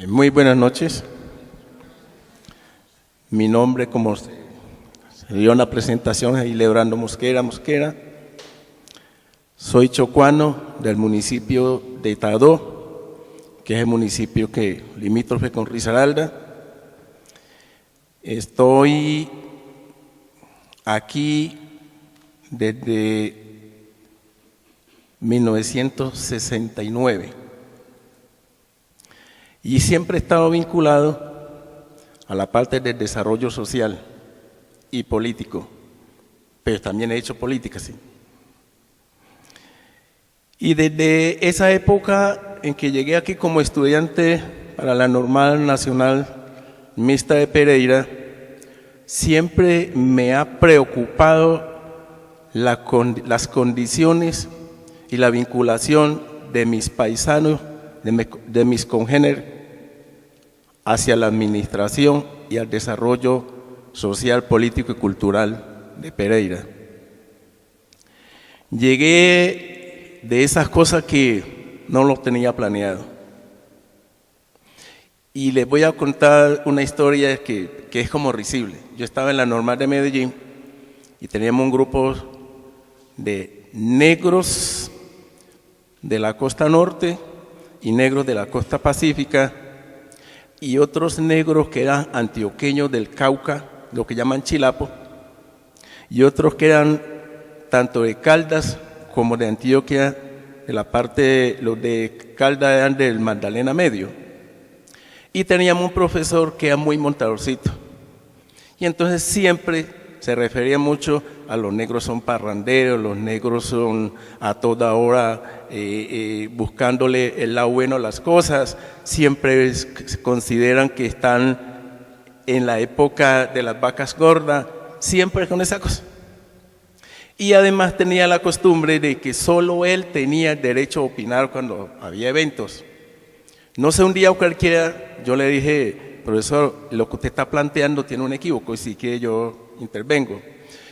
Muy buenas noches. Mi nombre, como se dio en la presentación, es Hildebrando Mosquera. Soy chocuano del municipio de Tadó, que es el municipio que limítrofe con Risaralda. Estoy aquí desde 1969 y siempre he estado vinculado a la parte del desarrollo social y político, pero también he hecho política, sí. Y desde esa época en que llegué aquí como estudiante para la Normal Nacional Mixta de Pereira, siempre me ha preocupado las condiciones y la vinculación de mis paisanos, de mis congéneres, hacia la administración y al desarrollo social, político y cultural de Pereira. Llegué de esas cosas que no lo tenía planeado. Y les voy a contar una historia que es como risible. Yo estaba en la Normal de Medellín y teníamos un grupo de negros de la costa norte y negros de la costa pacífica y otros negros que eran antioqueños del Cauca, lo que llaman Chilapo, y otros que eran tanto de Caldas como de Antioquia, de la parte, los de Caldas eran del Magdalena Medio. Y teníamos un profesor que era muy montadorcito. Y entonces siempre se refería mucho a los negros son parranderos, los negros son a toda hora buscándole el lado bueno a las cosas, siempre consideran que están en la época de las vacas gordas, siempre con esa cosa. Y además tenía la costumbre de que solo él tenía el derecho a opinar cuando había eventos. No sé, un día cualquiera yo le dije, profesor, lo que usted está planteando tiene un equívoco, y si quiere yo intervengo.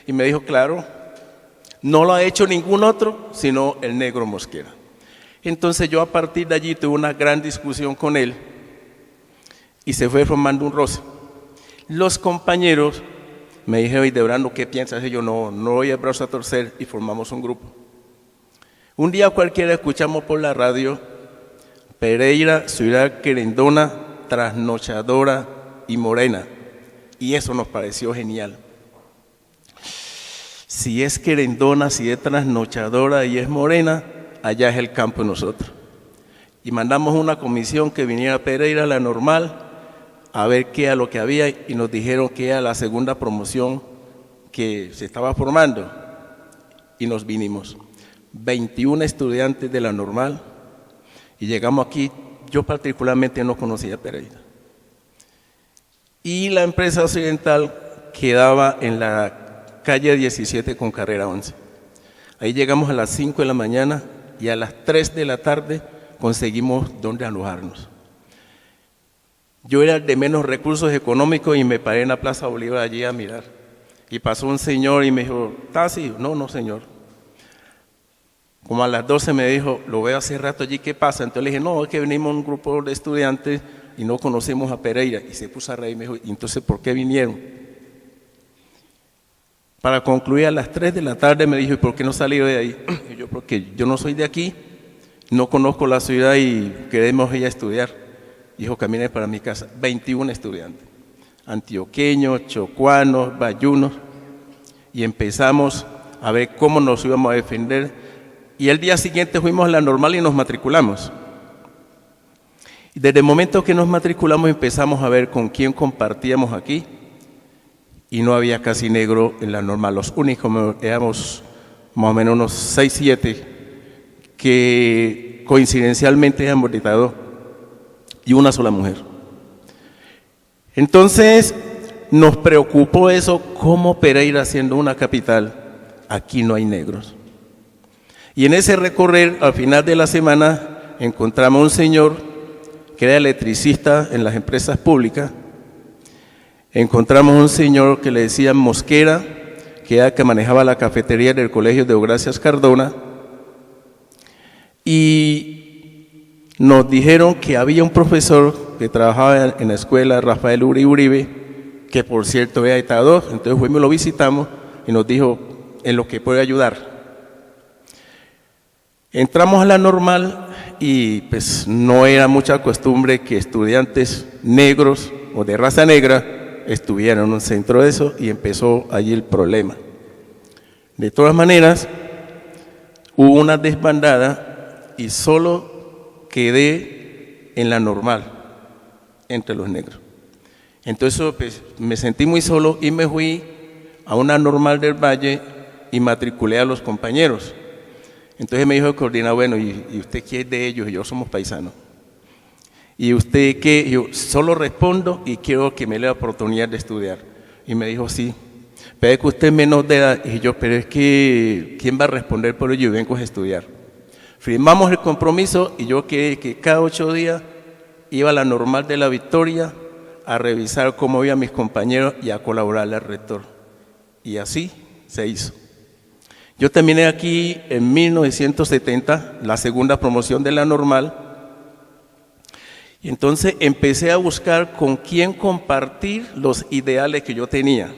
Y me dijo, claro, no lo ha hecho ningún otro, sino el negro Mosquera. Entonces yo a partir de allí tuve una gran discusión con él y se fue formando un roce. Los compañeros me dijeron, Hildebrando, ¿qué piensas? Y yo, no doy el brazo a torcer, y formamos un grupo. Un día cualquiera escuchamos por la radio, Pereira, ciudad querendona, trasnochadora y morena, y eso nos pareció genial. Si es querendona, si es trasnochadora y es morena, allá es el campo de nosotros. Y mandamos una comisión que viniera a Pereira, la Normal, a ver qué era lo que había, y nos dijeron que era la segunda promoción que se estaba formando, y nos vinimos. 21 estudiantes de la Normal, y llegamos aquí. Yo particularmente no conocía Pereira. Y la empresa Occidental quedaba en la calle 17 con carrera 11. Ahí llegamos a las 5 de la mañana y a las 3 de la tarde conseguimos dónde alojarnos. Yo era de menos recursos económicos y me paré en la Plaza Bolívar allí a mirar. Y pasó un señor y me dijo, ¿taxi? No, señor. Como a las 12 me dijo, lo veo hace rato allí, ¿qué pasa? Entonces le dije, no, es que venimos un grupo de estudiantes y no conocemos a Pereira. Y se puso a reír y me dijo, ¿y entonces por qué vinieron? Para concluir, a las 3 de la tarde me dijo, ¿y por qué no salí de ahí? Y yo, porque yo no soy de aquí, no conozco la ciudad y queremos ir a estudiar. Dijo, camine para mi casa. 21 estudiantes, antioqueños, chocuanos, bayunos, y empezamos a ver cómo nos íbamos a defender. Y el día siguiente fuimos a la Normal y nos matriculamos. Y desde el momento que nos matriculamos empezamos a ver con quién compartíamos aquí, y no había casi negro en la Normal. Los únicos éramos más o menos unos 6, 7 que coincidencialmente éramos de Tadó, y una sola mujer. Entonces nos preocupó eso, cómo Pereira, siendo una capital, aquí no hay negros. Y en ese recorrer, al final de la semana, encontramos un señor que era electricista en las empresas públicas. Encontramos un señor que le decían Mosquera, que era el que manejaba la cafetería del Colegio de Deogracias Cardona. Y nos dijeron que había un profesor que trabajaba en la escuela Rafael Uribe, que por cierto era dictador. Entonces fuimos, lo visitamos y nos dijo en lo que puede ayudar. Entramos a la normal y pues no era mucha costumbre que estudiantes negros o de raza negra estuvieran en un centro de eso, y empezó allí el problema. De todas maneras, hubo una desbandada y solo quedé en la normal entre los negros. Entonces pues, me sentí muy solo y me fui a una normal del Valle y matriculé a los compañeros. Entonces me dijo el coordinador, bueno, ¿y usted qué es de ellos? Y yo, somos paisanos. ¿Y usted qué? Y yo solo respondo y quiero que me dé la oportunidad de estudiar. Y me dijo, sí, pero es que usted es menor de edad. Y yo, pero es que, ¿quién va a responder por ello? Yo vengo a estudiar. Firmamos el compromiso y yo que cada 8 días iba a la normal de La Victoria a revisar cómo iban mis compañeros y a colaborarle al rector. Y así se hizo. Yo terminé aquí en 1970, la segunda promoción de la normal, y entonces empecé a buscar con quién compartir los ideales que yo tenía.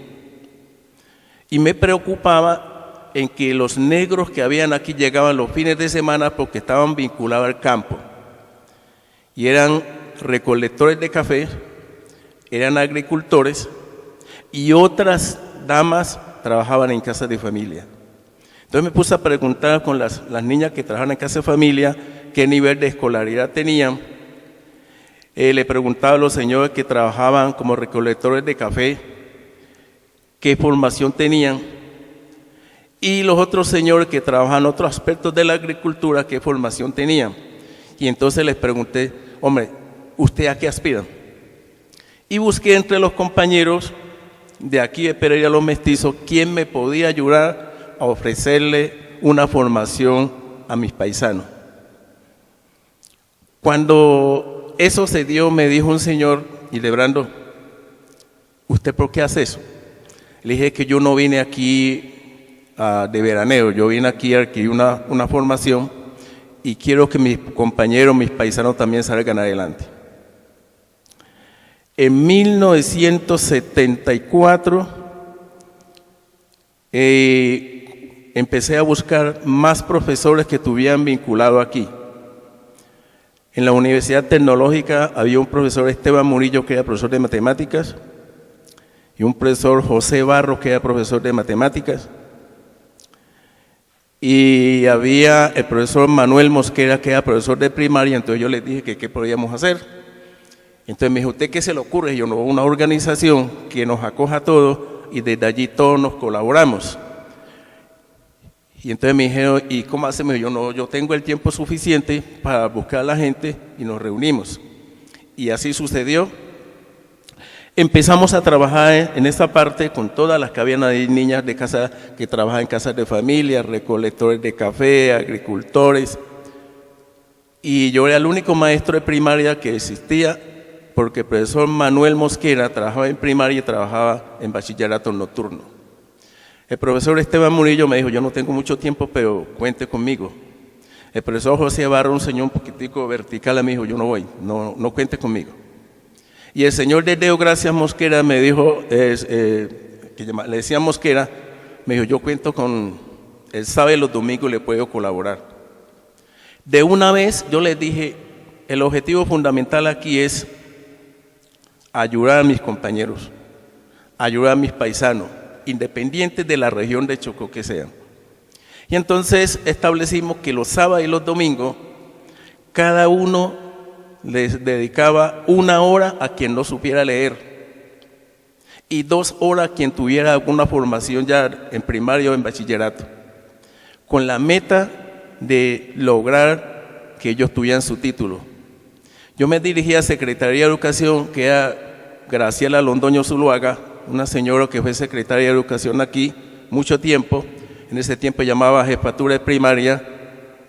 Y me preocupaba en que los negros que habían aquí llegaban los fines de semana porque estaban vinculados al campo. Y eran recolectores de café, eran agricultores, y otras damas trabajaban en casas de familia. Entonces me puse a preguntar con las niñas que trabajaban en casa de familia qué nivel de escolaridad tenían. Le preguntaba a los señores que trabajaban como recolectores de café qué formación tenían, y los otros señores que trabajaban en otros aspectos de la agricultura qué formación tenían. Y entonces les pregunté, hombre, ¿usted a qué aspira? Y busqué entre los compañeros de aquí de Pereira Los Mestizos quién me podía ayudar a ofrecerle una formación a mis paisanos. Cuando eso se dio, me dijo un señor, Hildebrando, ¿usted por qué hace eso? Le dije que yo no vine aquí de veraneo, yo vine aquí a adquirir una formación y quiero que mis compañeros, mis paisanos también salgan adelante. En 1974 empecé a buscar más profesores que estuvieran vinculados aquí. En la Universidad Tecnológica había un profesor, Esteban Murillo, que era profesor de matemáticas, y un profesor, José Barros, que era profesor de matemáticas, y había el profesor Manuel Mosquera, que era profesor de primaria. Entonces yo les dije que qué podíamos hacer. Entonces me dijo, ¿usted qué se le ocurre? Y yo, no, una organización que nos acoja a todos y desde allí todos nos colaboramos. Y entonces me dijeron, ¿y cómo hacemos? Yo, no, yo tengo el tiempo suficiente para buscar a la gente y nos reunimos. Y así sucedió. Empezamos a trabajar en esta parte con todas las que habían ahí, niñas de casa que trabajaban en casas de familia, recolectores de café, agricultores. Y yo era el único maestro de primaria que existía, porque el profesor Manuel Mosquera trabajaba en primaria y trabajaba en bachillerato nocturno. El profesor Esteban Murillo me dijo, yo no tengo mucho tiempo, pero cuente conmigo. El profesor José Barro, un señor un poquitico vertical, me dijo, yo no voy, no cuente conmigo. Y el señor Dedeo Gracias Mosquera me dijo, le decía Mosquera, me dijo, yo cuento con, él sabe los domingos, le puedo colaborar. De una vez yo les dije, el objetivo fundamental aquí es ayudar a mis compañeros, ayudar a mis paisanos, independientes de la región de Chocó que sean. Y entonces establecimos que los sábados y los domingos, cada uno les dedicaba 1 hora a quien no supiera leer y 2 horas a quien tuviera alguna formación ya en primaria o en bachillerato, con la meta de lograr que ellos tuvieran su título. Yo me dirigí a Secretaría de Educación, que era Graciela Londoño Zuluaga, una señora que fue secretaria de Educación aquí mucho tiempo. En ese tiempo llamaba jefatura de primaria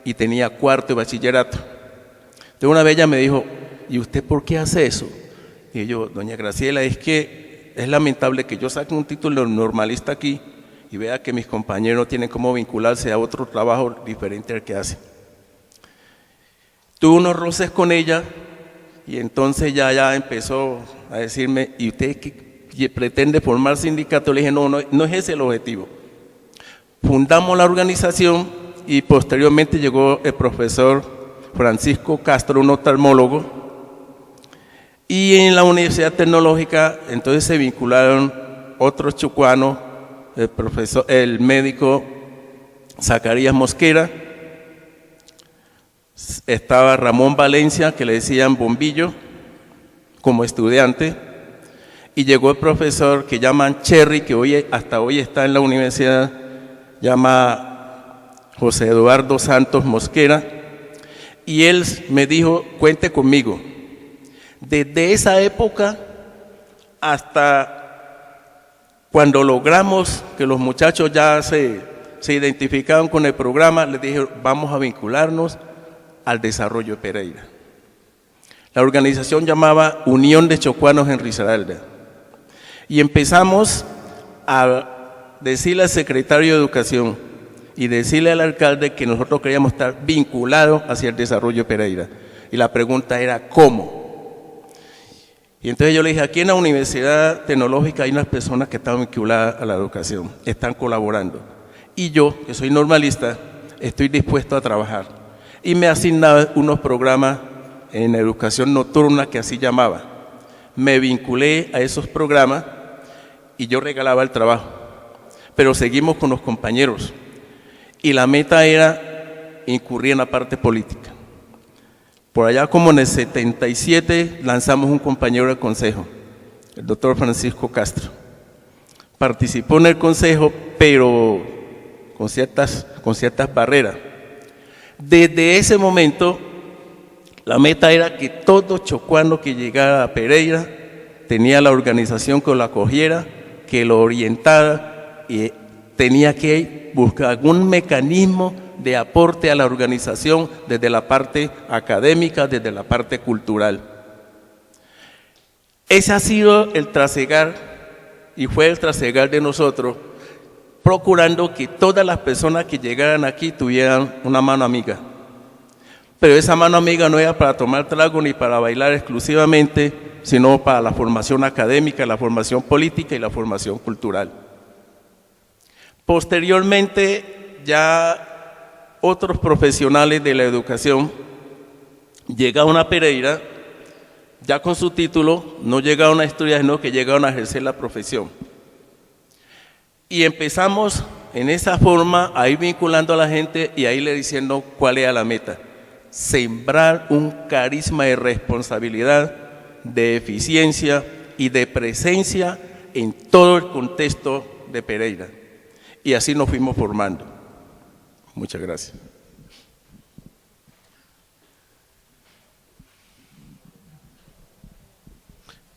y tenía 4º de bachillerato. Entonces una vez ella me dijo, ¿y usted por qué hace eso? Y yo, doña Graciela, es que es lamentable que yo saque un título normalista aquí y vea que mis compañeros no tienen cómo vincularse a otro trabajo diferente al que hacen. Tuve unos roces con ella y entonces ya empezó a decirme, ¿y usted qué pretende formar sindicato? Le dije, no es ese el objetivo. Fundamos la organización y posteriormente llegó el profesor Francisco Castro, un oftalmólogo, y en la Universidad Tecnológica entonces se vincularon otros chocuanos, el médico Zacarías Mosquera, estaba Ramón Valencia, que le decían Bombillo, como estudiante, y llegó el profesor que llaman Cherry, que hasta hoy está en la universidad, llama José Eduardo Santos Mosquera, y él me dijo, cuente conmigo. Desde esa época hasta cuando logramos que los muchachos ya se identificaban con el programa, les dije, vamos a vincularnos al desarrollo de Pereira. La organización llamaba Unión de Chocuanos en Risaralda. Y empezamos a decirle al secretario de Educación y decirle al alcalde que nosotros queríamos estar vinculados hacia el desarrollo de Pereira. Y la pregunta era, ¿cómo? Y entonces yo le dije, aquí en la Universidad Tecnológica hay unas personas que están vinculadas a la educación, están colaborando. Y yo, que soy normalista, estoy dispuesto a trabajar. Y me asignaba unos programas en educación nocturna, que así llamaba. Me vinculé a esos programas y yo regalaba el trabajo. Pero seguimos con los compañeros. Y la meta era incurrir en la parte política. Por allá como en el 77 lanzamos un compañero del consejo, el doctor Francisco Castro. Participó en el consejo, pero con ciertas barreras. Desde ese momento, la meta era que todo chocuano que llegara a Pereira tenía la organización que lo acogiera, que lo orientara y tenía que buscar algún mecanismo de aporte a la organización desde la parte académica, desde la parte cultural. Ese ha sido el trasegar y fue el trasegar de nosotros, procurando que todas las personas que llegaran aquí tuvieran una mano amiga. Pero esa mano amiga no era para tomar trago ni para bailar exclusivamente, sino para la formación académica, la formación política y la formación cultural. Posteriormente, ya otros profesionales de la educación llegaron a Pereira, ya con su título, no llegaron a estudiar, sino que llegaron a ejercer la profesión. Y empezamos en esa forma a ir vinculando a la gente y a irle diciendo cuál era la meta. Sembrar un carisma de responsabilidad, de eficiencia y de presencia en todo el contexto de Pereira. Y así nos fuimos formando. Muchas gracias.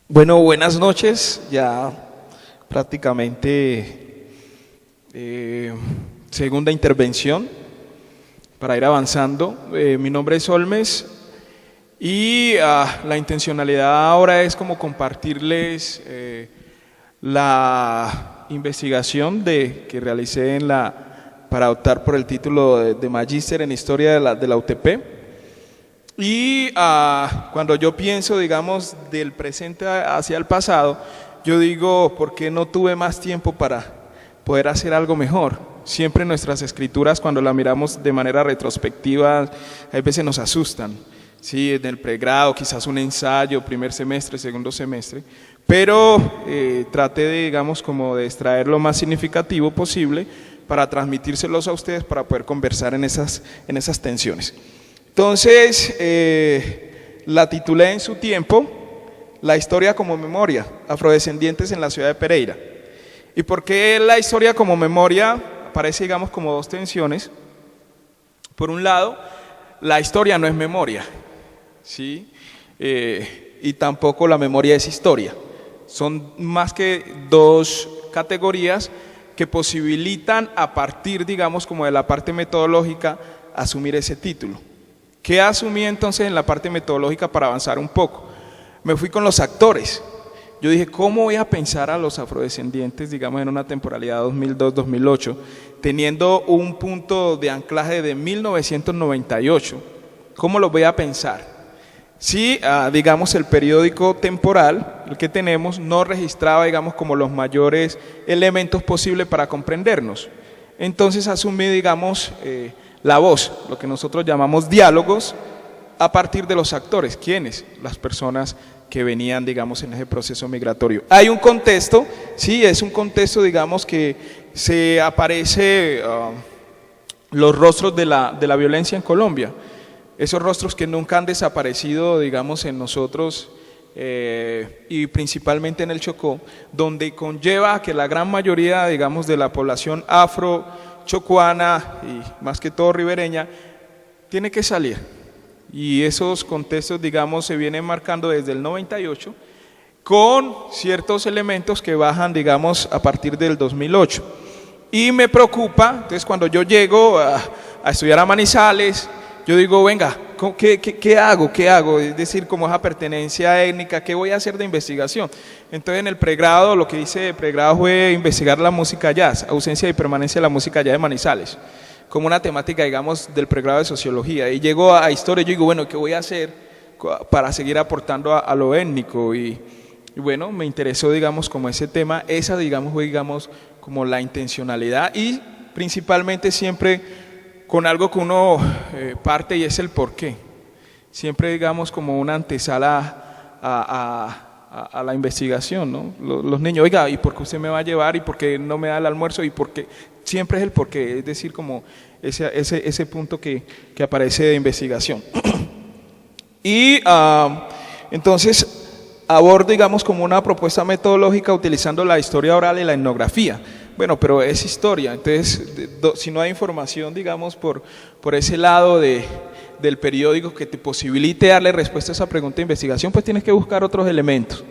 Bueno, buenas noches. Ya prácticamente segunda intervención para ir avanzando. Mi nombre es Olmes y la intencionalidad ahora es como compartirles la investigación que realicé para optar por el título de Magíster en Historia de la UTP. Y cuando yo pienso, digamos, del presente hacia el pasado, yo digo, ¿por qué no tuve más tiempo para poder hacer algo mejor? Siempre nuestras escrituras, cuando las miramos de manera retrospectiva, a veces nos asustan. Sí, en el pregrado, quizás un ensayo, primer semestre, segundo semestre, pero traté de, digamos, como de extraer lo más significativo posible para transmitírselos a ustedes para poder conversar en esas tensiones. Entonces, la titulé en su tiempo, La historia como memoria, afrodescendientes en la ciudad de Pereira. ¿Y por qué la historia como memoria? Aparece, digamos, como dos tensiones. Por un lado, la historia no es memoria, ¿sí? Y tampoco la memoria es historia. Son más que dos categorías que posibilitan a partir, digamos, como de la parte metodológica, asumir ese título. ¿Qué asumí entonces en la parte metodológica para avanzar un poco? Me fui con los actores. Yo dije, ¿cómo voy a pensar a los afrodescendientes, digamos, en una temporalidad 2002-2008, teniendo un punto de anclaje de 1998, ¿Cómo lo voy a pensar? Si, digamos, el periódico temporal, el que tenemos, no registraba, digamos, como los mayores elementos posibles para comprendernos. Entonces asumí, digamos, la voz, lo que nosotros llamamos diálogos, a partir de los actores. ¿Quiénes? Las personas que venían, digamos, en ese proceso migratorio. Hay un contexto, sí, es un contexto, digamos, que se aparece los rostros de la violencia en Colombia. Esos rostros que nunca han desaparecido, digamos, en nosotros y principalmente en el Chocó, donde conlleva que la gran mayoría, digamos, de la población afro-chocuana y más que todo ribereña, tiene que salir. Y esos contextos, digamos, se vienen marcando desde el 98 con ciertos elementos que bajan, digamos, a partir del 2008. Y me preocupa, entonces cuando yo llego a estudiar a Manizales, yo digo, venga, ¿qué hago? ¿Qué hago? Es decir, como esa pertenencia étnica, ¿qué voy a hacer de investigación? Entonces en el pregrado, lo que hice de pregrado fue investigar la música jazz, ausencia y permanencia de la música jazz de Manizales, como una temática, digamos, del pregrado de sociología. Y llego a historia y yo digo, bueno, ¿qué voy a hacer para seguir aportando a lo étnico? Y bueno, me interesó, digamos, como ese tema, esa, digamos, fue, digamos, como la intencionalidad y principalmente siempre con algo que uno parte y es el porqué. Siempre, digamos, como una antesala a la investigación, ¿no? Los niños, oiga, ¿y por qué usted me va a llevar? ¿Y por qué no me da el almuerzo? ¿Y por qué? Siempre es el porqué, es decir, como ese punto que aparece de investigación. Y entonces abordo, digamos, como una propuesta metodológica utilizando la historia oral y la etnografía. Bueno, pero es historia, entonces si no hay información, digamos, por ese lado del periódico que te posibilite darle respuesta a esa pregunta de investigación, pues tienes que buscar otros elementos.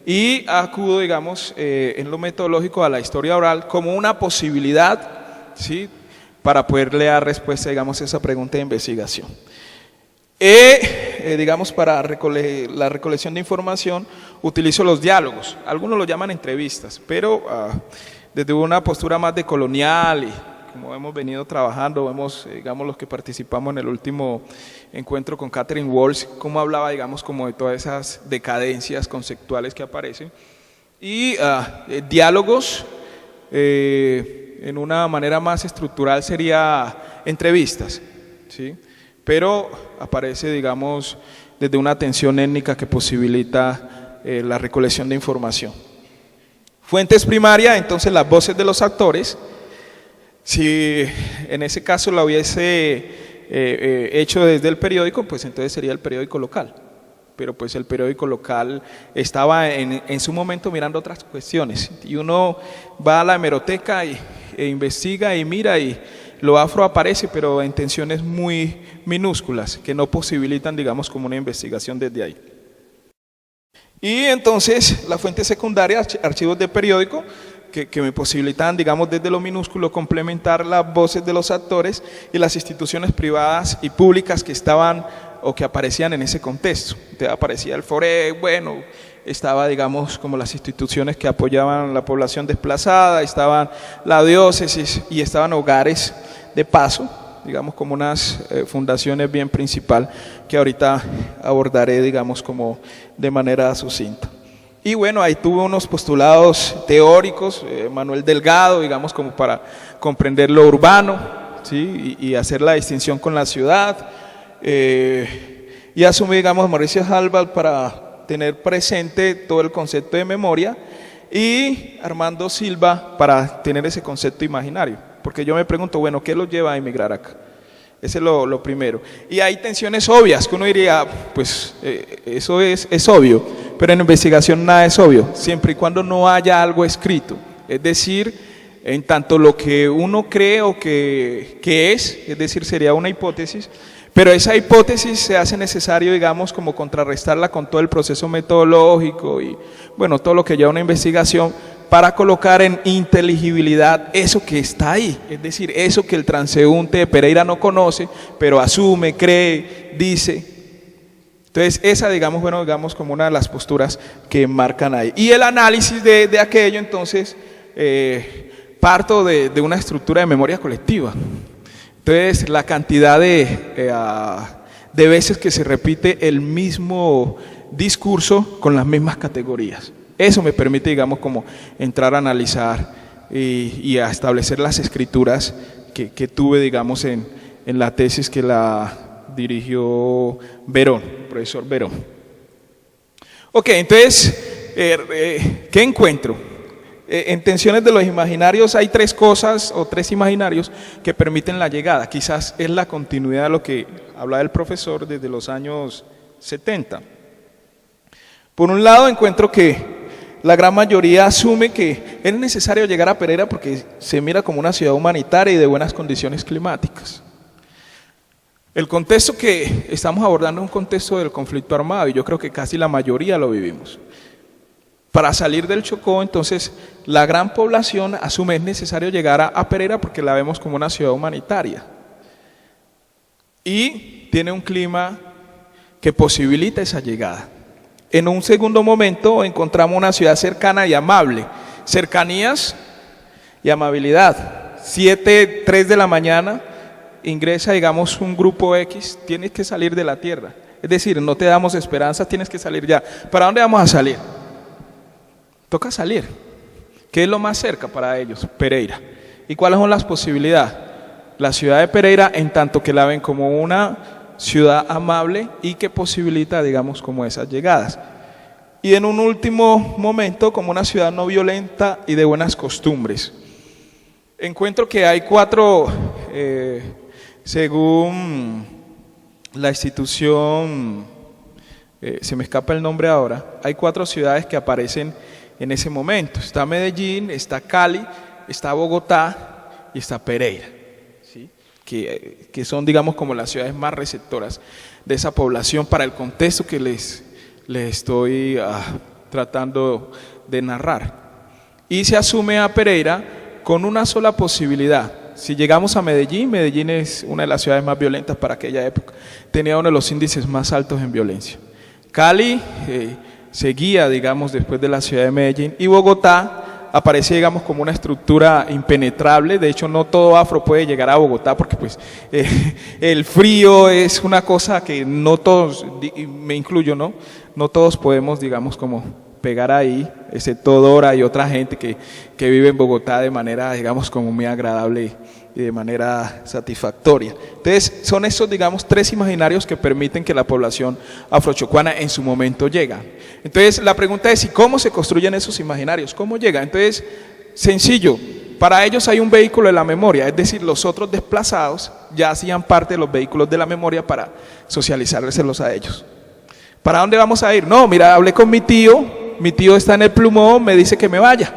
Y acudo, digamos, en lo metodológico a la historia oral como una posibilidad, ¿sí?, para poderle dar respuesta, digamos, a esa pregunta de investigación. Digamos, para la recolección de información utilizo los diálogos, algunos lo llaman entrevistas, pero desde una postura más decolonial y como hemos venido trabajando, vemos, digamos, los que participamos en el último encuentro con Catherine Walsh, cómo hablaba, digamos, como de todas esas decadencias conceptuales que aparecen, y diálogos, en una manera más estructural sería entrevistas, ¿sí?, pero aparece, digamos, desde una atención étnica que posibilita la recolección de información. Fuentes primarias, entonces las voces de los actores. Si en ese caso lo hubiese hecho desde el periódico, pues entonces sería el periódico local. Pero pues el periódico local estaba en su momento mirando otras cuestiones. Y uno va a la hemeroteca e investiga y mira y lo afro aparece, pero en tensiones muy minúsculas que no posibilitan, digamos, como una investigación desde ahí. Y entonces la fuente secundaria, archivos de periódico, que me posibilitan, digamos, desde lo minúsculo complementar las voces de los actores y las instituciones privadas y públicas que estaban o que aparecían en ese contexto. Entonces aparecía el FORE, bueno, estaba, digamos, como las instituciones que apoyaban a la población desplazada, estaban la diócesis y estaban hogares de paso, digamos, como unas fundaciones bien principal que ahorita abordaré, digamos, como de manera sucinta. Y bueno, ahí tuve unos postulados teóricos, Manuel Delgado, digamos, como para comprender lo urbano, ¿sí?, y hacer la distinción con la ciudad, y asumí, digamos, Mauricio Halbach para tener presente todo el concepto de memoria, y Armando Silva para tener ese concepto imaginario, porque yo me pregunto, bueno, ¿qué los lleva a emigrar acá? Ese es lo primero. Y hay tensiones obvias, que uno diría, pues eso es obvio, pero en investigación nada es obvio, siempre y cuando no haya algo escrito. Es decir, en tanto lo que uno cree o que es decir, sería una hipótesis, pero esa hipótesis se hace necesario, digamos, como contrarrestarla con todo el proceso metodológico y, bueno, todo lo que lleva una investigación, para colocar en inteligibilidad eso que está ahí, es decir, eso que el transeúnte de Pereira no conoce, pero asume, cree, dice. Entonces esa, digamos, bueno, digamos como una de las posturas que marcan ahí. Y el análisis de aquello, entonces, parto de una estructura de memoria colectiva. Entonces la cantidad de de veces que se repite el mismo discurso con las mismas categorías. Eso me permite, digamos, como entrar a analizar y a establecer las escrituras que tuve, digamos, en la tesis que la dirigió Verón, profesor Verón. Ok, entonces, ¿qué encuentro? En Tensiones de los Imaginarios hay tres cosas o tres imaginarios que permiten la llegada. Quizás es la continuidad de lo que hablaba el profesor desde los años 70. Por un lado, encuentro que la gran mayoría asume que es necesario llegar a Pereira porque se mira como una ciudad humanitaria y de buenas condiciones climáticas. El contexto que estamos abordando es un contexto del conflicto armado y yo creo que casi la mayoría lo vivimos. Para salir del Chocó, entonces, la gran población asume es necesario llegar a Pereira porque la vemos como una ciudad humanitaria. Y tiene un clima que posibilita esa llegada. En un segundo momento encontramos una ciudad cercana y amable. Cercanías y amabilidad. 3 de la mañana ingresa, digamos, un grupo X, tienes que salir de la tierra. Es decir, no te damos esperanza, tienes que salir ya. ¿Para dónde vamos a salir? Toca salir. ¿Qué es lo más cerca para ellos? Pereira. ¿Y cuáles son las posibilidades? La ciudad de Pereira, en tanto que la ven como una ciudad amable y que posibilita, digamos, como esas llegadas. Y en un último momento, como una ciudad no violenta y de buenas costumbres. Encuentro que hay 4, según la institución, se me escapa el nombre ahora, hay 4 ciudades que aparecen en ese momento. Está Medellín, está Cali, está Bogotá y está Pereira. ¿Sí? Que son, digamos, como las ciudades más receptoras de esa población para el contexto que les estoy tratando de narrar. Y se asume a Pereira con una sola posibilidad. Si llegamos a Medellín, Medellín es una de las ciudades más violentas para aquella época, tenía uno de los índices más altos en violencia. Cali seguía, digamos, después de la ciudad de Medellín, y Bogotá aparece, digamos, como una estructura impenetrable. De hecho, no todo afro puede llegar a Bogotá porque pues el frío es una cosa que no todos, me incluyo, no todos podemos, digamos, como pegar ahí, excepto Dora y otra gente que vive en Bogotá de manera, digamos, como muy agradable y de manera satisfactoria. Entonces, son estos, digamos, 3 imaginarios que permiten que la población afrochocuana en su momento llega. Entonces, la pregunta es, ¿y cómo se construyen esos imaginarios? ¿Cómo llega? Entonces, sencillo, para ellos hay un vehículo de la memoria, es decir, los otros desplazados ya hacían parte de los vehículos de la memoria para socializárselos a ellos. ¿Para dónde vamos a ir? No, mira, hablé con mi tío está en el Plumón, me dice que me vaya,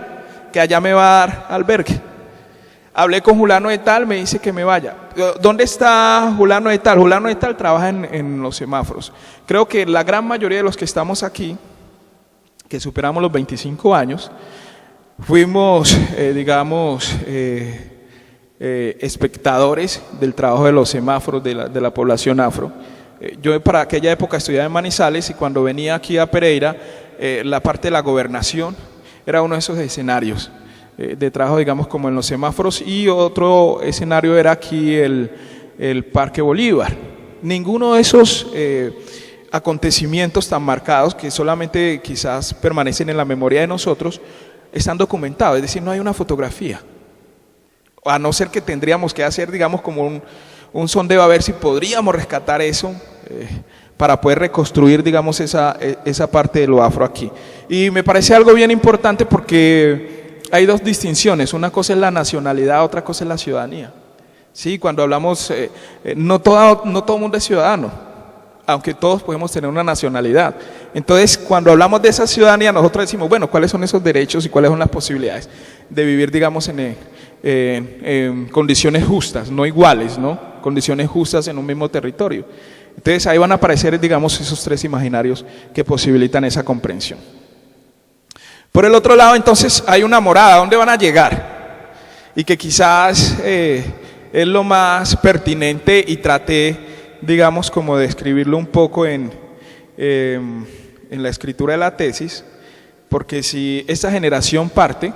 que allá me va a dar albergue. Hablé con Julano de Tal, me dice que me vaya. ¿Dónde está Julano de Tal? Julano de Tal trabaja en los semáforos. Creo que la gran mayoría de los que estamos aquí, que superamos los 25 años, fuimos, espectadores del trabajo de los semáforos de la población afro. Yo para aquella época estudiaba en Manizales y cuando venía aquí a Pereira, la parte de la gobernación era uno de esos escenarios de trabajo, digamos, como en los semáforos, y otro escenario era aquí el Parque Bolívar. Ninguno de esos acontecimientos tan marcados que solamente quizás permanecen en la memoria de nosotros están documentados, es decir, no hay una fotografía, a no ser que tendríamos que hacer, digamos, como un sondeo a ver si podríamos rescatar eso para poder reconstruir, digamos, esa parte de lo afro aquí. Y me parece algo bien importante porque hay 2 distinciones, una cosa es la nacionalidad, otra cosa es la ciudadanía. Sí, cuando hablamos, no todo el mundo es ciudadano, aunque todos podemos tener una nacionalidad. Entonces, cuando hablamos de esa ciudadanía, nosotros decimos, bueno, ¿cuáles son esos derechos y cuáles son las posibilidades de vivir, digamos, en condiciones justas, no iguales, condiciones justas en un mismo territorio? Entonces, ahí van a aparecer, digamos, esos 3 imaginarios que posibilitan esa comprensión. Por el otro lado, entonces, hay una morada, ¿a dónde van a llegar? Y que quizás es lo más pertinente y traté, digamos, como de escribirlo un poco en la escritura de la tesis, porque si esta generación parte,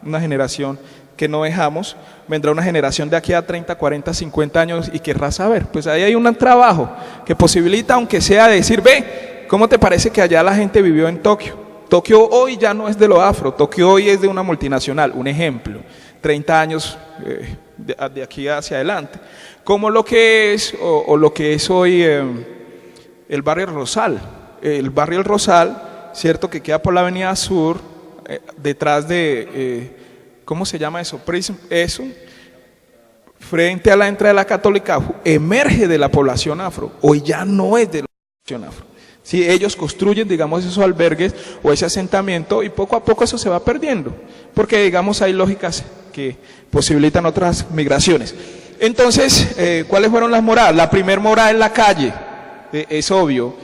una generación que no dejamos, vendrá una generación de aquí a 30, 40, 50 años y querrá saber. Pues ahí hay un trabajo que posibilita, aunque sea decir, ve, ¿cómo te parece que allá la gente vivió en Tokio? Tokio hoy ya no es de lo afro, Tokio hoy es de una multinacional, un ejemplo, 30 años de aquí hacia adelante. Como lo que es, o lo que es hoy el barrio Rosal. El barrio El Rosal, cierto, que queda por la avenida Sur, detrás de, ¿cómo se llama eso? Prism, eso, frente a la entrada de la Católica, emerge de la población afro, hoy ya no es de la población afro. Sí, ellos construyen, digamos, esos albergues o ese asentamiento y poco a poco eso se va perdiendo, porque, digamos, hay lógicas que posibilitan otras migraciones. Entonces, ¿cuáles fueron las moradas? La primer morada en la calle, es obvio.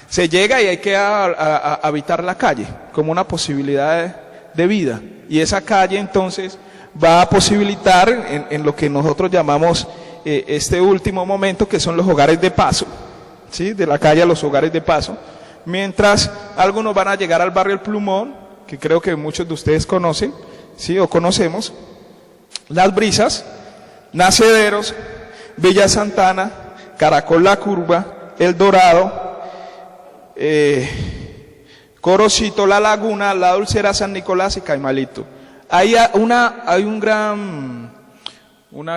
Se llega y hay que habitar la calle como una posibilidad de vida, y esa calle entonces va a posibilitar en lo que nosotros llamamos este último momento, que son los hogares de paso, ¿sí? De la calle a los hogares de paso, mientras algunos van a llegar al barrio El Plumón, que creo que muchos de ustedes conocen, ¿sí? O conocemos, Las Brisas, Nacederos, Villa Santana, Caracol La Curva, El Dorado, Corocito, La Laguna, La Dulcera, San Nicolás y Caimalito. Hay una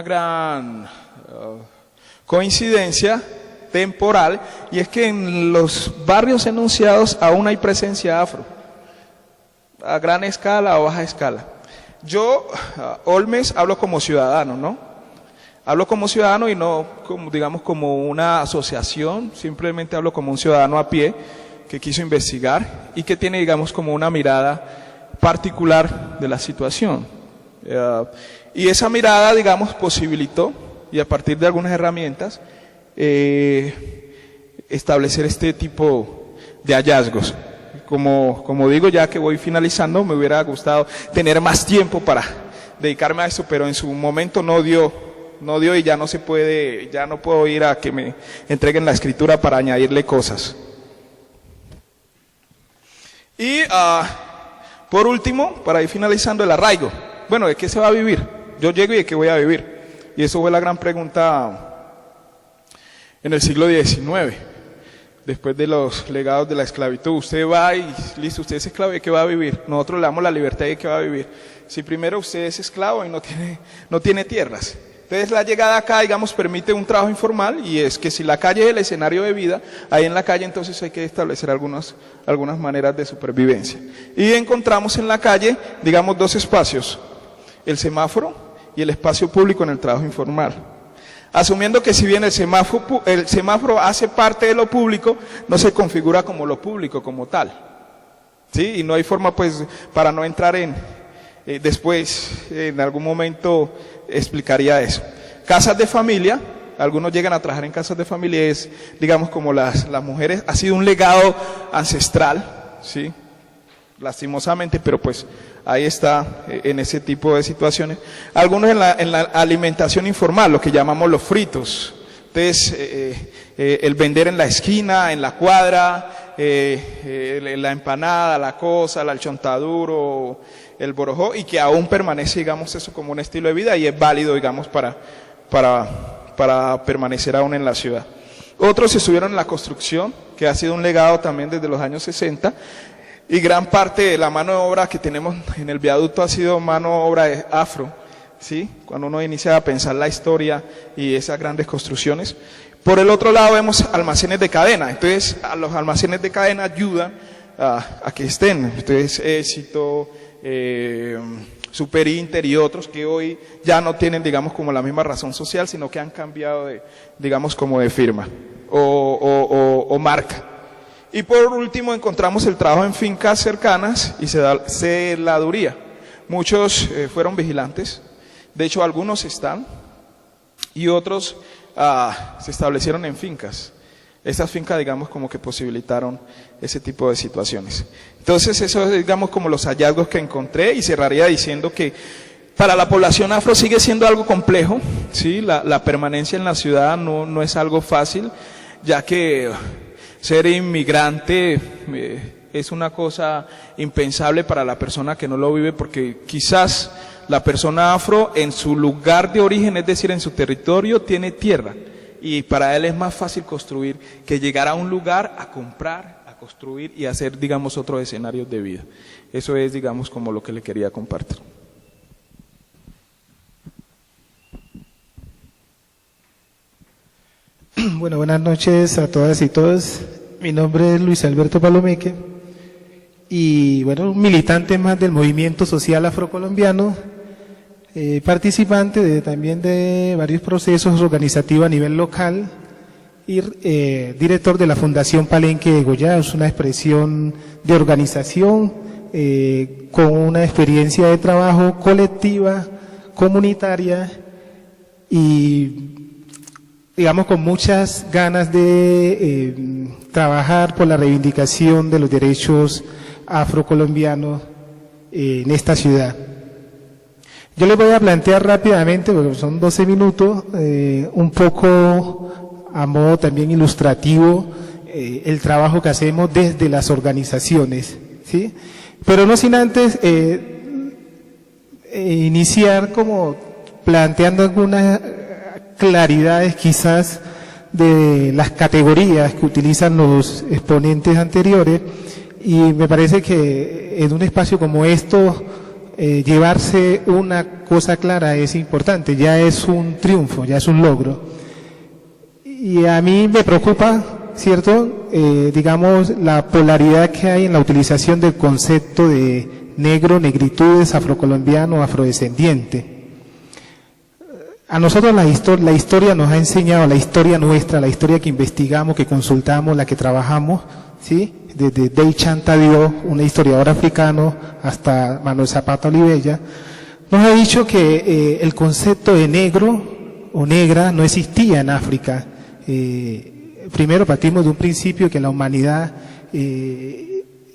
gran coincidencia temporal, y es que en los barrios enunciados aún hay presencia afro, a gran escala o baja escala. Yo, Olmes, hablo como ciudadano, ¿no? Hablo como ciudadano y no, como, digamos, como una asociación, simplemente hablo como un ciudadano a pie que quiso investigar y que tiene, digamos, como una mirada particular de la situación. Y esa mirada, digamos, posibilitó, y a partir de algunas herramientas, establecer este tipo de hallazgos. Como digo, ya que voy finalizando, me hubiera gustado tener más tiempo para dedicarme a esto, pero en su momento no dio y ya no se puede, ya no puedo ir a que me entreguen la escritura para añadirle cosas. Y por último, para ir finalizando, el arraigo. Bueno, ¿de qué se va a vivir? Yo llego y ¿de qué voy a vivir? Y eso fue la gran pregunta en el siglo XIX. Después de los legados de la esclavitud, usted va y listo, usted es esclavo, ¿de qué va a vivir? Nosotros le damos la libertad, ¿de qué va a vivir? Si primero usted es esclavo y no tiene tierras. Entonces la llegada acá, digamos, permite un trabajo informal, y es que si la calle es el escenario de vida, ahí en la calle entonces hay que establecer algunas maneras de supervivencia. Y encontramos en la calle, digamos, dos espacios, el semáforo y el espacio público en el trabajo informal. Asumiendo que si bien el semáforo hace parte de lo público, no se configura como lo público como tal, ¿sí? Y no hay forma, pues, para no entrar después, en algún momento explicaría eso. Casas de familia, algunos llegan a trabajar en casas de familia, es, digamos, como las mujeres, ha sido un legado ancestral, ¿sí? Lastimosamente, pero pues ahí está, en ese tipo de situaciones. Algunos en la alimentación informal, lo que llamamos los fritos. Entonces, el vender en la esquina, en la cuadra, la empanada, la cosa, el chontaduro, el borojó, y que aún permanece, digamos, eso como un estilo de vida y es válido, digamos, para permanecer aún en la ciudad. Otros estuvieron en la construcción, que ha sido un legado también desde los años 60, y gran parte de la mano de obra que tenemos en el viaducto ha sido mano de obra afro, ¿sí? Cuando uno inicia a pensar la historia y esas grandes construcciones. Por el otro lado vemos almacenes de cadena, entonces a los almacenes de cadena ayudan a que estén, entonces Éxito, Superinter y otros que hoy ya no tienen, digamos, como la misma razón social, sino que han cambiado digamos, como de firma o marca. Y por último encontramos el trabajo en fincas cercanas y celaduría. Muchos fueron vigilantes, de hecho algunos están, y otros se establecieron en fincas. Estas fincas, digamos, como que posibilitaron ese tipo de situaciones. Entonces, eso es, digamos, como los hallazgos que encontré, y cerraría diciendo que para la población afro sigue siendo algo complejo, ¿sí? La permanencia en la ciudad no es algo fácil, ya que ser inmigrante es una cosa impensable para la persona que no lo vive, porque quizás la persona afro en su lugar de origen, es decir, en su territorio, tiene tierra. Y para él es más fácil construir que llegar a un lugar a comprar, a construir y hacer, digamos, otros escenarios de vida. Eso es, digamos, como lo que le quería compartir. Bueno, buenas noches a todas y todos. Mi nombre es Luis Alberto Palomeque y, bueno, un militante más del movimiento social afrocolombiano, participante también de varios procesos organizativos a nivel local y director de la Fundación Palenque de Goya. Es una expresión de organización con una experiencia de trabajo colectiva, comunitaria y, digamos, con muchas ganas de trabajar por la reivindicación de los derechos afrocolombianos en esta ciudad. Yo les voy a plantear rápidamente, porque son 12 minutos, un poco a modo también ilustrativo, el trabajo que hacemos desde las organizaciones, ¿sí? Pero no sin antes iniciar como planteando algunas claridades quizás de las categorías que utilizan los exponentes anteriores, y me parece que en un espacio como esto llevarse una cosa clara es importante, ya es un triunfo, ya es un logro. Y a mí me preocupa, ¿cierto?, digamos, la polaridad que hay en la utilización del concepto de negro, negritudes, afrocolombiano, afrodescendiente. A nosotros la historia nos ha enseñado, la historia nuestra, la historia que investigamos, que consultamos, la que trabajamos, ¿sí? Desde Dey Chanta Diop, un historiador africano, hasta Manuel Zapata Olivella, nos ha dicho que el concepto de negro o negra no existía en África. Primero partimos de un principio que la humanidad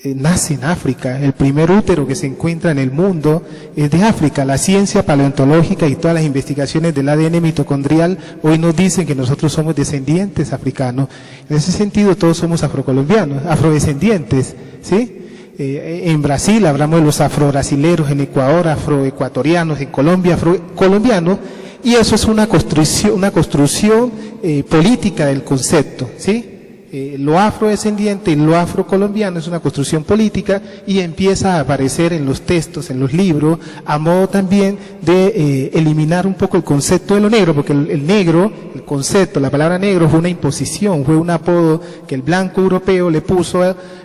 nace en África. El primer útero que se encuentra en el mundo es de África. La ciencia paleontológica y todas las investigaciones del ADN mitocondrial hoy nos dicen que nosotros somos descendientes africanos. En ese sentido todos somos afrocolombianos, afrodescendientes, ¿sí? En Brasil hablamos de los afrobrasileros, en Ecuador afroecuatorianos, en Colombia afrocolombianos, y eso es una construcción política del concepto, ¿sí? Lo afrodescendiente y lo afrocolombiano es una construcción política y empieza a aparecer en los textos, en los libros, a modo también de eliminar un poco el concepto de lo negro, porque el negro, el concepto, la palabra negro fue una imposición, fue un apodo que el blanco europeo le puso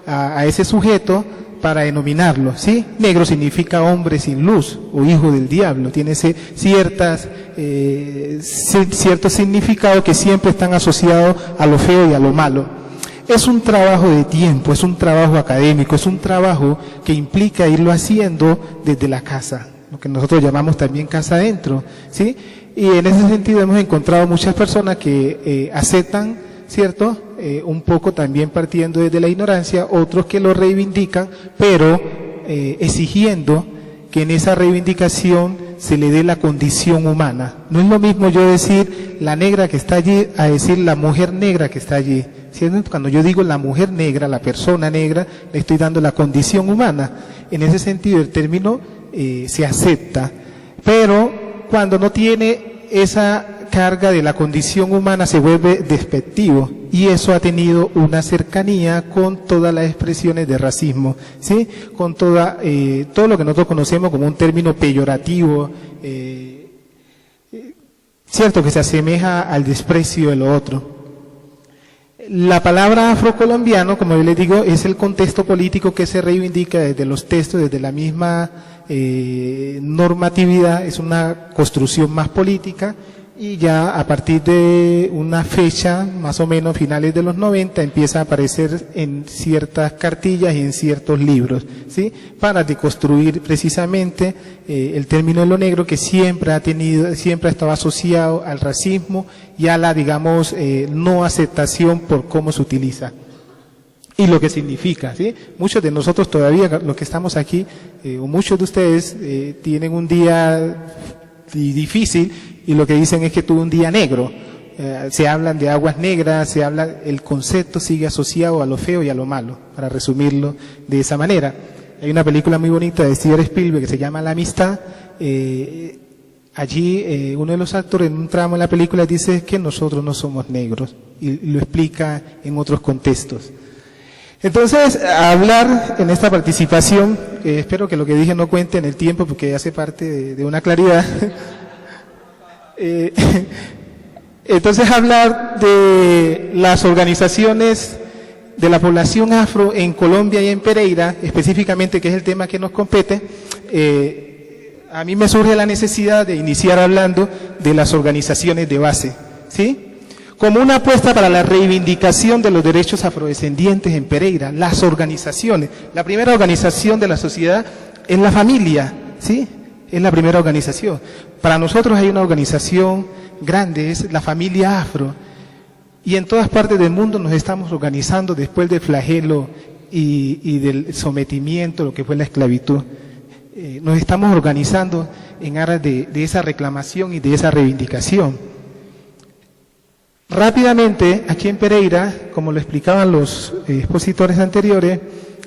a ese sujeto para denominarlo, ¿sí? Negro significa hombre sin luz o hijo del diablo, tiene ciertos significados que siempre están asociados a lo feo y a lo malo. Es un trabajo de tiempo, es un trabajo académico, es un trabajo que implica irlo haciendo desde la casa, lo que nosotros llamamos también casa adentro, ¿sí? Y en ese sentido hemos encontrado muchas personas que aceptan, ¿cierto?, un poco también partiendo desde la ignorancia, otros que lo reivindican, pero exigiendo que en esa reivindicación se le dé la condición humana. No es lo mismo yo decir la negra que está allí a decir la mujer negra que está allí. ¿Cierto? Cuando yo digo la mujer negra, la persona negra, le estoy dando la condición humana. En ese sentido el término se acepta, pero cuando no tiene esa carga de la condición humana se vuelve despectivo, y eso ha tenido una cercanía con todas las expresiones de racismo, ¿sí? Con todo lo que nosotros conocemos como un término peyorativo, cierto, que se asemeja al desprecio de lo otro. La palabra afrocolombiano, como yo les digo, es el contexto político que se reivindica desde los textos, desde la misma normatividad, es una construcción más política, y ya a partir de una fecha, más o menos finales de los 90, empieza a aparecer en ciertas cartillas y en ciertos libros, ¿sí? Para deconstruir precisamente el término de lo negro, que siempre ha estado asociado al racismo y a la, digamos, no aceptación por cómo se utiliza y lo que significa, ¿sí? Muchos de nosotros todavía, los que estamos aquí, o muchos de ustedes, tienen un día difícil, y lo que dicen es que tuvo un día negro. Se hablan de aguas negras, el concepto sigue asociado a lo feo y a lo malo, para resumirlo de esa manera. Hay una película muy bonita de Steven Spielberg que se llama La Amistad, allí uno de los actores en un tramo de la película dice que nosotros no somos negros, y lo explica en otros contextos. Entonces, a hablar en esta participación, espero que lo que dije no cuente en el tiempo porque hace parte de una claridad. Entonces, hablar de las organizaciones de la población afro en Colombia y en Pereira, específicamente, que es el tema que nos compete, a mí me surge la necesidad de iniciar hablando de las organizaciones de base, ¿sí? Como una apuesta para la reivindicación de los derechos afrodescendientes en Pereira, las organizaciones. La primera organización de la sociedad es la familia, ¿sí? Es la primera organización. Para nosotros hay una organización grande, es la familia afro. Y en todas partes del mundo nos estamos organizando después del flagelo y del sometimiento, lo que fue la esclavitud. Nos estamos organizando en aras de esa reclamación y de esa reivindicación. Rápidamente, aquí en Pereira, como lo explicaban los expositores anteriores,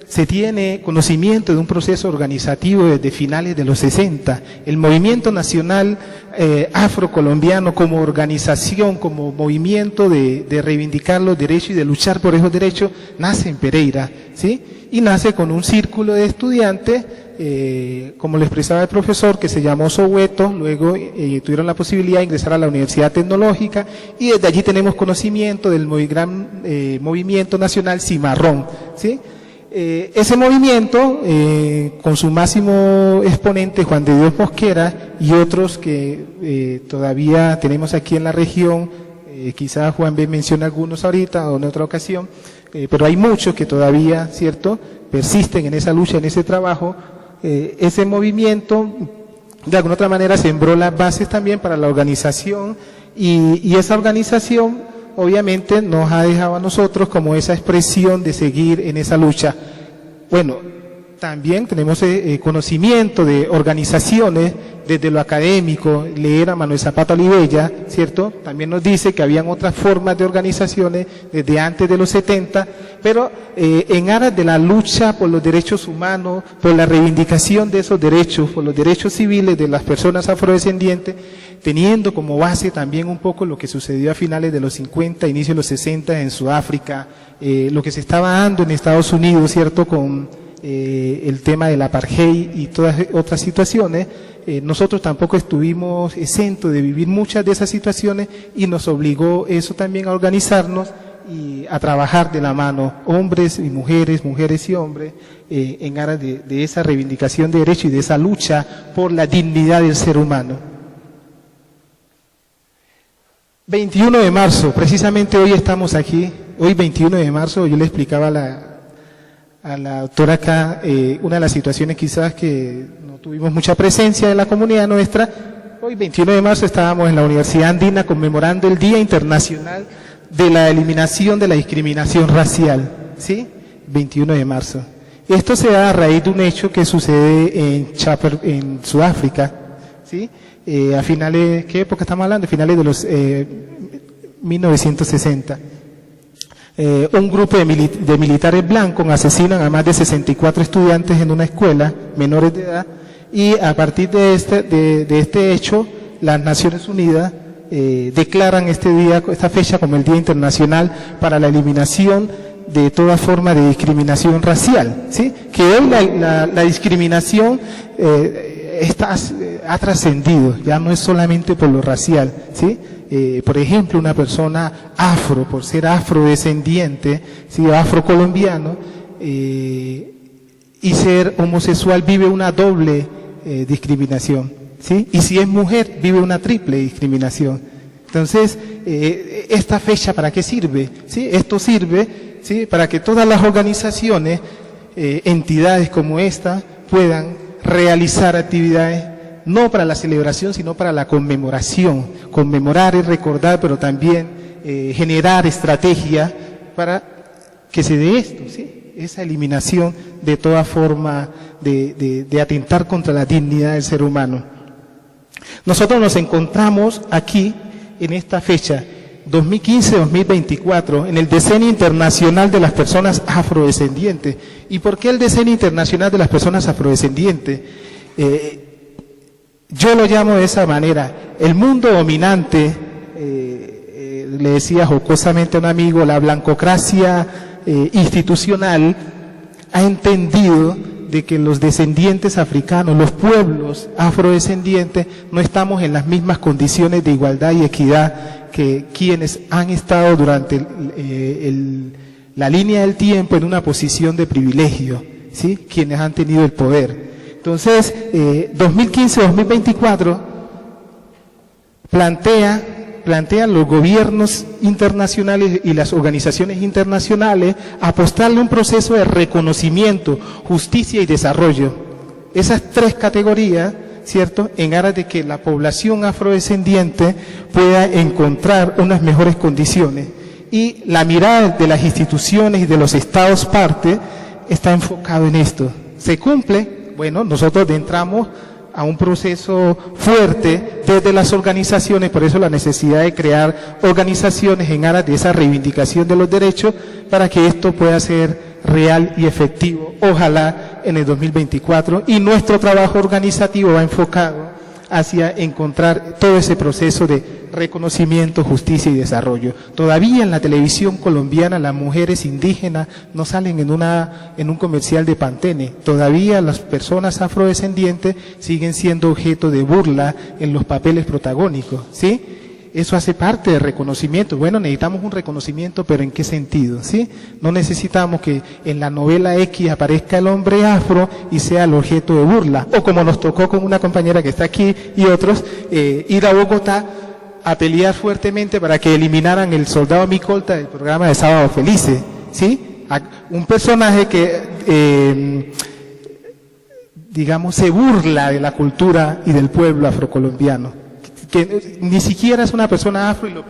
se tiene conocimiento de un proceso organizativo desde finales de los 60. El movimiento nacional afrocolombiano como organización, como movimiento de reivindicar los derechos y de luchar por esos derechos, nace en Pereira, ¿sí? Y nace con un círculo de estudiantes, como lo expresaba el profesor, que se llamó Soweto. Luego tuvieron la posibilidad de ingresar a la Universidad Tecnológica, y desde allí tenemos conocimiento del gran movimiento nacional Cimarrón, ¿sí? Ese movimiento, con su máximo exponente Juan de Dios Mosquera y otros que todavía tenemos aquí en la región, quizás Juan B. menciona algunos ahorita o en otra ocasión, pero hay muchos que todavía, ¿cierto?, persisten en esa lucha, en ese trabajo. Ese movimiento, de alguna otra manera, sembró las bases también para la organización, y esa organización obviamente nos ha dejado a nosotros como esa expresión de seguir en esa lucha. Bueno, también tenemos conocimiento de organizaciones desde lo académico. Leer a Manuel Zapata Olivella, ¿cierto?, también nos dice que habían otras formas de organizaciones desde antes de los 70, pero en aras de la lucha por los derechos humanos, por la reivindicación de esos derechos, por los derechos civiles de las personas afrodescendientes, teniendo como base también un poco lo que sucedió a finales de los 50, inicio de los 60 en Sudáfrica, lo que se estaba dando en Estados Unidos, ¿cierto?, con el tema del apartheid y todas otras situaciones. Nosotros tampoco estuvimos exentos de vivir muchas de esas situaciones, y nos obligó eso también a organizarnos y a trabajar de la mano, hombres y mujeres, mujeres y hombres, en aras de esa reivindicación de derechos y de esa lucha por la dignidad del ser humano. 21 de marzo, precisamente hoy estamos aquí, hoy 21 de marzo, yo le explicaba a la doctora acá, una de las situaciones quizás que no tuvimos mucha presencia en la comunidad nuestra. Hoy 21 de marzo estábamos en la Universidad Andina conmemorando el Día Internacional de la Eliminación de la Discriminación Racial, ¿sí? 21 de marzo. Esto se da a raíz de un hecho que sucede en Sudáfrica, ¿sí? A finales, ¿qué época estamos hablando? A finales de los 1960. Un grupo de militares blancos asesinan a más de 64 estudiantes en una escuela, menores de edad, y a partir de este hecho, las Naciones Unidas declaran esta fecha como el Día Internacional para la Eliminación de toda forma de discriminación racial, ¿sí? Que hoy la discriminación ha trascendido, ya no es solamente por lo racial, ¿sí? Por ejemplo, una persona afro, por ser afrodescendiente, ¿sí?, afrocolombiano, y ser homosexual, vive una doble discriminación, ¿sí? Y si es mujer, vive una triple discriminación. Entonces, ¿esta fecha para qué sirve? ¿Sí? Esto sirve, ¿sí?, para que todas las organizaciones, entidades como esta, puedan realizar actividades no para la celebración, sino para la conmemoración. Conmemorar es recordar, pero también generar estrategia para que se dé esto, ¿sí?, esa eliminación de toda forma de atentar contra la dignidad del ser humano. Nosotros nos encontramos aquí en esta fecha, 2015-2024, en el Decenio Internacional de las Personas Afrodescendientes. ¿Y por qué el Decenio Internacional de las Personas Afrodescendientes? Yo lo llamo de esa manera. El mundo dominante, le decía jocosamente a un amigo, la blancocracia institucional ha entendido de que los descendientes africanos, los pueblos afrodescendientes, no estamos en las mismas condiciones de igualdad y equidad que quienes han estado durante la línea del tiempo en una posición de privilegio, ¿sí? Quienes han tenido el poder. Entonces, 2015-2024 plantean los gobiernos internacionales y las organizaciones internacionales apostarle un proceso de reconocimiento, justicia y desarrollo. Esas tres categorías, ¿cierto?, en aras de que la población afrodescendiente pueda encontrar unas mejores condiciones. Y la mirada de las instituciones y de los estados parte está enfocado en esto. ¿Se cumple? Bueno, nosotros entramos a un proceso fuerte desde las organizaciones, por eso la necesidad de crear organizaciones en aras de esa reivindicación de los derechos para que esto pueda ser real y efectivo, ojalá en el 2024, y nuestro trabajo organizativo va enfocado hacia encontrar todo ese proceso de reconocimiento, justicia y desarrollo. Todavía en la televisión colombiana las mujeres indígenas no salen en un comercial de Pantene. Todavía las personas afrodescendientes siguen siendo objeto de burla en los papeles protagónicos, ¿sí? Eso hace parte del reconocimiento. Bueno, necesitamos un reconocimiento, pero ¿en qué sentido? ¿Sí? No necesitamos que en la novela X aparezca el hombre afro y sea el objeto de burla. O como nos tocó con una compañera que está aquí y otros, ir a Bogotá a pelear fuertemente para que eliminaran el soldado Micolta del programa de Sábado Felices. ¿Sí? Un personaje que, digamos, se burla de la cultura y del pueblo afrocolombiano, que ni siquiera es una persona afro y lo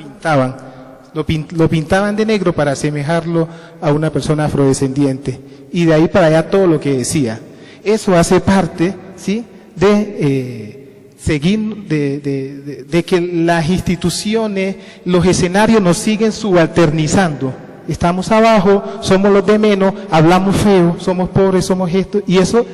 pintaban de negro para asemejarlo a una persona afrodescendiente, y de ahí para allá todo lo que decía. Eso hace parte, ¿sí?, de seguir, de que las instituciones, los escenarios nos siguen subalternizando. Estamos abajo, somos los de menos, hablamos feo, somos pobres, somos esto, y eso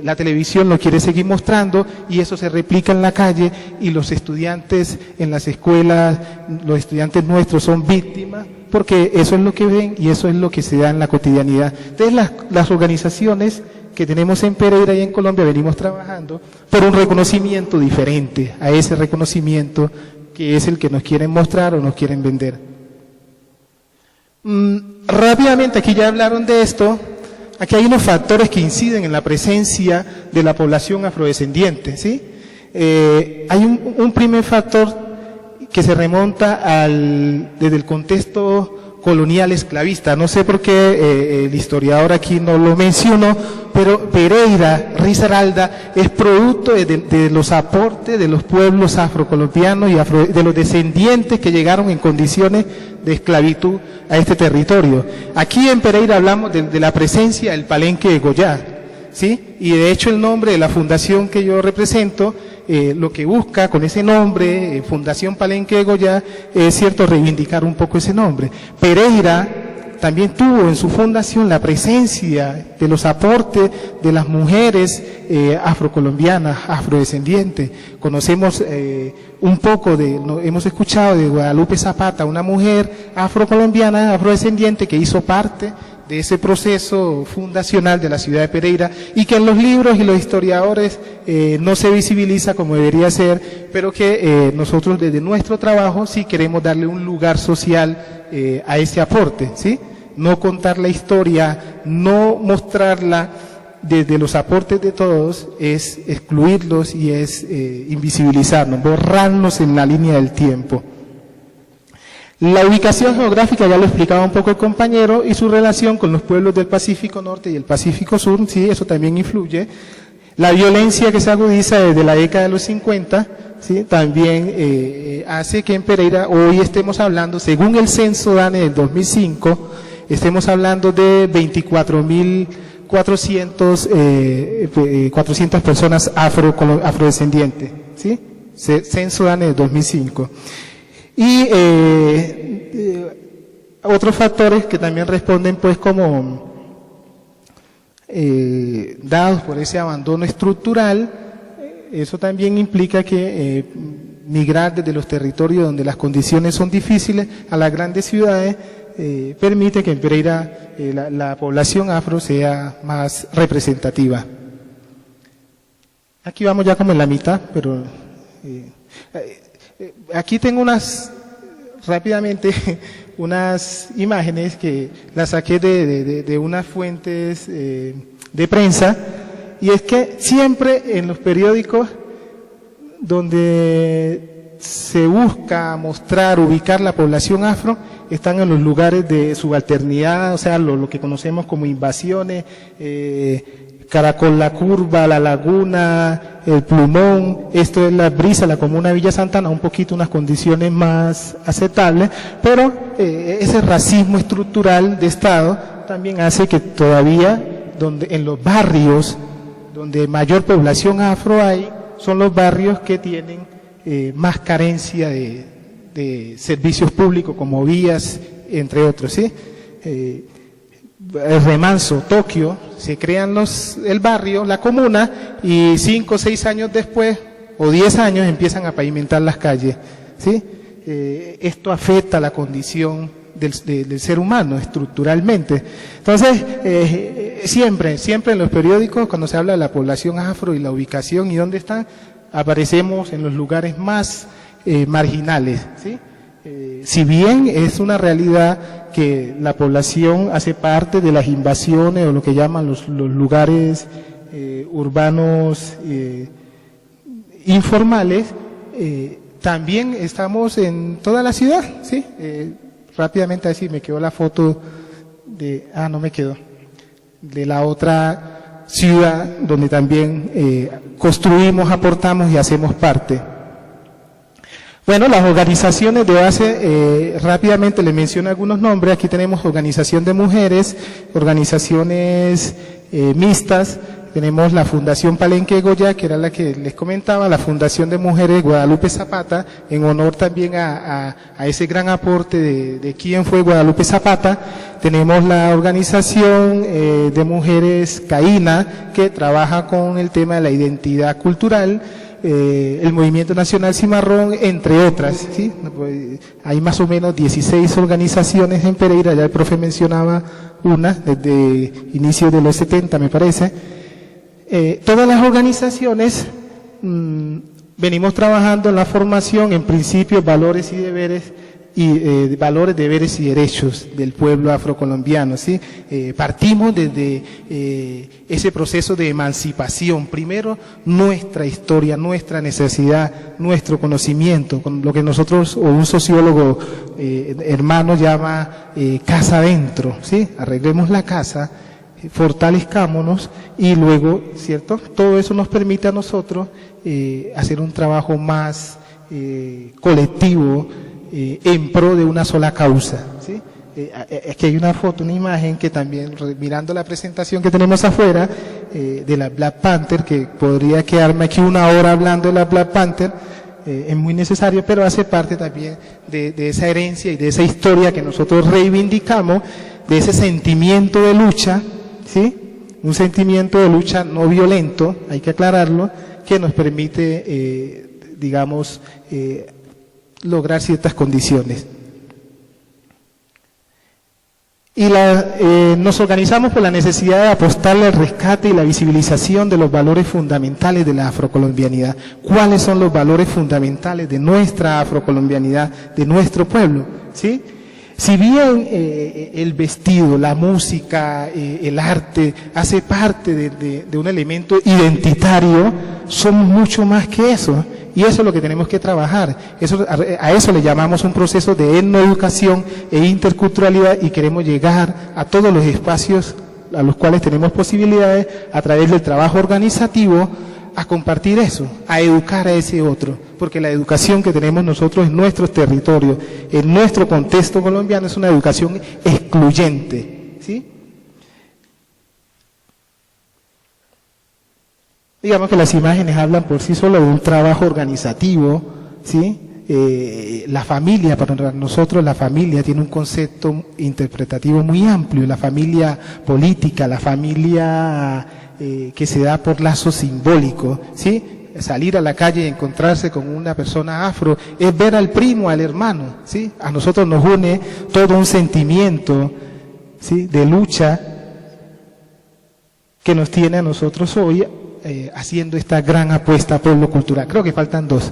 la televisión lo quiere seguir mostrando, y eso se replica en la calle, y los estudiantes en las escuelas, los estudiantes nuestros son víctimas, porque eso es lo que ven y eso es lo que se da en la cotidianidad. Entonces las organizaciones que tenemos en Pereira y en Colombia venimos trabajando por un reconocimiento diferente a ese reconocimiento que es el que nos quieren mostrar o nos quieren vender. Rápidamente, aquí ya hablaron de esto. Aquí hay unos factores que inciden en la presencia de la población afrodescendiente, ¿sí? Hay un primer factor que se remonta desde el contexto colonial esclavista. No sé por qué el historiador aquí no lo mencionó, pero Pereira, Risaralda, es producto de los aportes de los pueblos afrocolombianos y de los descendientes que llegaron en condiciones de esclavitud a este territorio. Aquí en Pereira hablamos de la presencia del Palenque de Goya, ¿sí? Y de hecho el nombre de la fundación que yo represento, lo que busca con ese nombre, Fundación Palenque de Goya, es cierto, reivindicar un poco ese nombre. Pereira también tuvo en su fundación la presencia de los aportes de las mujeres afrocolombianas, afrodescendientes. Conocemos un poco hemos escuchado de Guadalupe Zapata, una mujer afrocolombiana, afrodescendiente, que hizo parte de ese proceso fundacional de la ciudad de Pereira, y que en los libros y los historiadores no se visibiliza como debería ser, pero que nosotros desde nuestro trabajo sí queremos darle un lugar social a ese aporte, ¿sí? No contar la historia, no mostrarla desde los aportes de todos, es excluirlos y es invisibilizarnos, borrarnos en la línea del tiempo. La ubicación geográfica ya lo explicaba un poco el compañero, y su relación con los pueblos del Pacífico Norte y el Pacífico Sur, sí, eso también influye. La violencia que se agudiza desde la década de los 50, sí, también hace que en Pereira hoy estemos hablando, según el censo DANE del 2005, estemos hablando de 24.400 personas afrodescendientes, ¿sí? Censo DANE del 2005. Y otros factores que también responden pues como dados por ese abandono estructural, eso también implica que migrar desde los territorios donde las condiciones son difíciles a las grandes ciudades permite que en Pereira la población afro sea más representativa. Aquí vamos ya como en la mitad, pero aquí tengo rápidamente unas imágenes que las saqué de unas fuentes de prensa, y es que siempre en los periódicos donde se busca mostrar, ubicar la población afro, están en los lugares de subalternidad, o sea, lo que conocemos como invasiones, Caracol La Curva, La Laguna, El Plumón, esto es La Brisa, la comuna de Villa Santana, un poquito unas condiciones más aceptables, pero ese racismo estructural de Estado también hace que todavía, en los barrios donde mayor población afro hay, son los barrios que tienen más carencia de servicios públicos como vías, entre otros, ¿sí? El Remanso, Tokio, se crean el barrio, la comuna, y 5 o 6 años después, o 10 años, empiezan a pavimentar las calles, ¿sí? Esto afecta la condición del ser humano estructuralmente. Entonces, siempre en los periódicos, cuando se habla de la población afro y la ubicación y dónde están, aparecemos en los lugares más marginales, ¿sí? Si bien es una realidad que la población hace parte de las invasiones o lo que llaman los lugares urbanos informales, también estamos en toda la ciudad, ¿sí? Rápidamente así me quedó la foto no me quedó, de la otra ciudad donde también construimos, aportamos y hacemos parte. Bueno, las organizaciones de base, rápidamente les menciono algunos nombres. Aquí tenemos organización de mujeres, organizaciones mixtas, tenemos la Fundación Palenque Goya, que era la que les comentaba, la Fundación de Mujeres Guadalupe Zapata, en honor también a ese gran aporte de quien fue Guadalupe Zapata. Tenemos la organización de mujeres Caína, que trabaja con el tema de la identidad cultural, el Movimiento Nacional Cimarrón, entre otras, ¿sí? Hay más o menos 16 organizaciones en Pereira, ya el profe mencionaba una, desde inicios de los 70 me parece. Todas las organizaciones venimos trabajando en la formación en principios, valores y deberes, valores, deberes y derechos del pueblo afrocolombiano, ¿sí? Partimos desde ese proceso de emancipación, primero nuestra historia, nuestra necesidad, nuestro conocimiento, con lo que nosotros, o un sociólogo hermano llama casa adentro, ¿sí? Arreglemos la casa, fortalezcámonos y luego, ¿cierto? Todo eso nos permite a nosotros hacer un trabajo más colectivo, en pro de una sola causa, ¿sí? Es que hay una foto, una imagen que también, mirando la presentación que tenemos afuera, de la Black Panther, que podría quedarme aquí 1 hora hablando de la Black Panther, es muy necesario, pero hace parte también de esa herencia y de esa historia que nosotros reivindicamos, de ese sentimiento de lucha, ¿sí? Un sentimiento de lucha no violento, hay que aclararlo, que nos permite, digamos, lograr ciertas condiciones. Y nos organizamos por la necesidad de apostarle al rescate y la visibilización de los valores fundamentales de la afrocolombianidad. ¿Cuáles son los valores fundamentales de nuestra afrocolombianidad, de nuestro pueblo? ¿Sí? Si bien el vestido, la música, el arte hace parte de un elemento identitario, somos mucho más que eso. Y eso es lo que tenemos que trabajar. A eso le llamamos un proceso de etnoeducación e interculturalidad, y queremos llegar a todos los espacios a los cuales tenemos posibilidades a través del trabajo organizativo a compartir eso, a educar a ese otro, porque la educación que tenemos nosotros en nuestros territorios, en nuestro contexto colombiano, es una educación excluyente, ¿sí? Digamos que las imágenes hablan por sí solas de un trabajo organizativo, ¿sí? La familia, para nosotros la familia tiene un concepto interpretativo muy amplio, la familia política, la familia que se da por lazos simbólicos, ¿sí? salir a la calle y encontrarse con una persona afro, es ver al primo, al hermano, ¿sí? A nosotros nos une todo un sentimiento, ¿sí?, de lucha que nos tiene a nosotros hoy haciendo esta gran apuesta a pueblo cultural. Creo que faltan dos.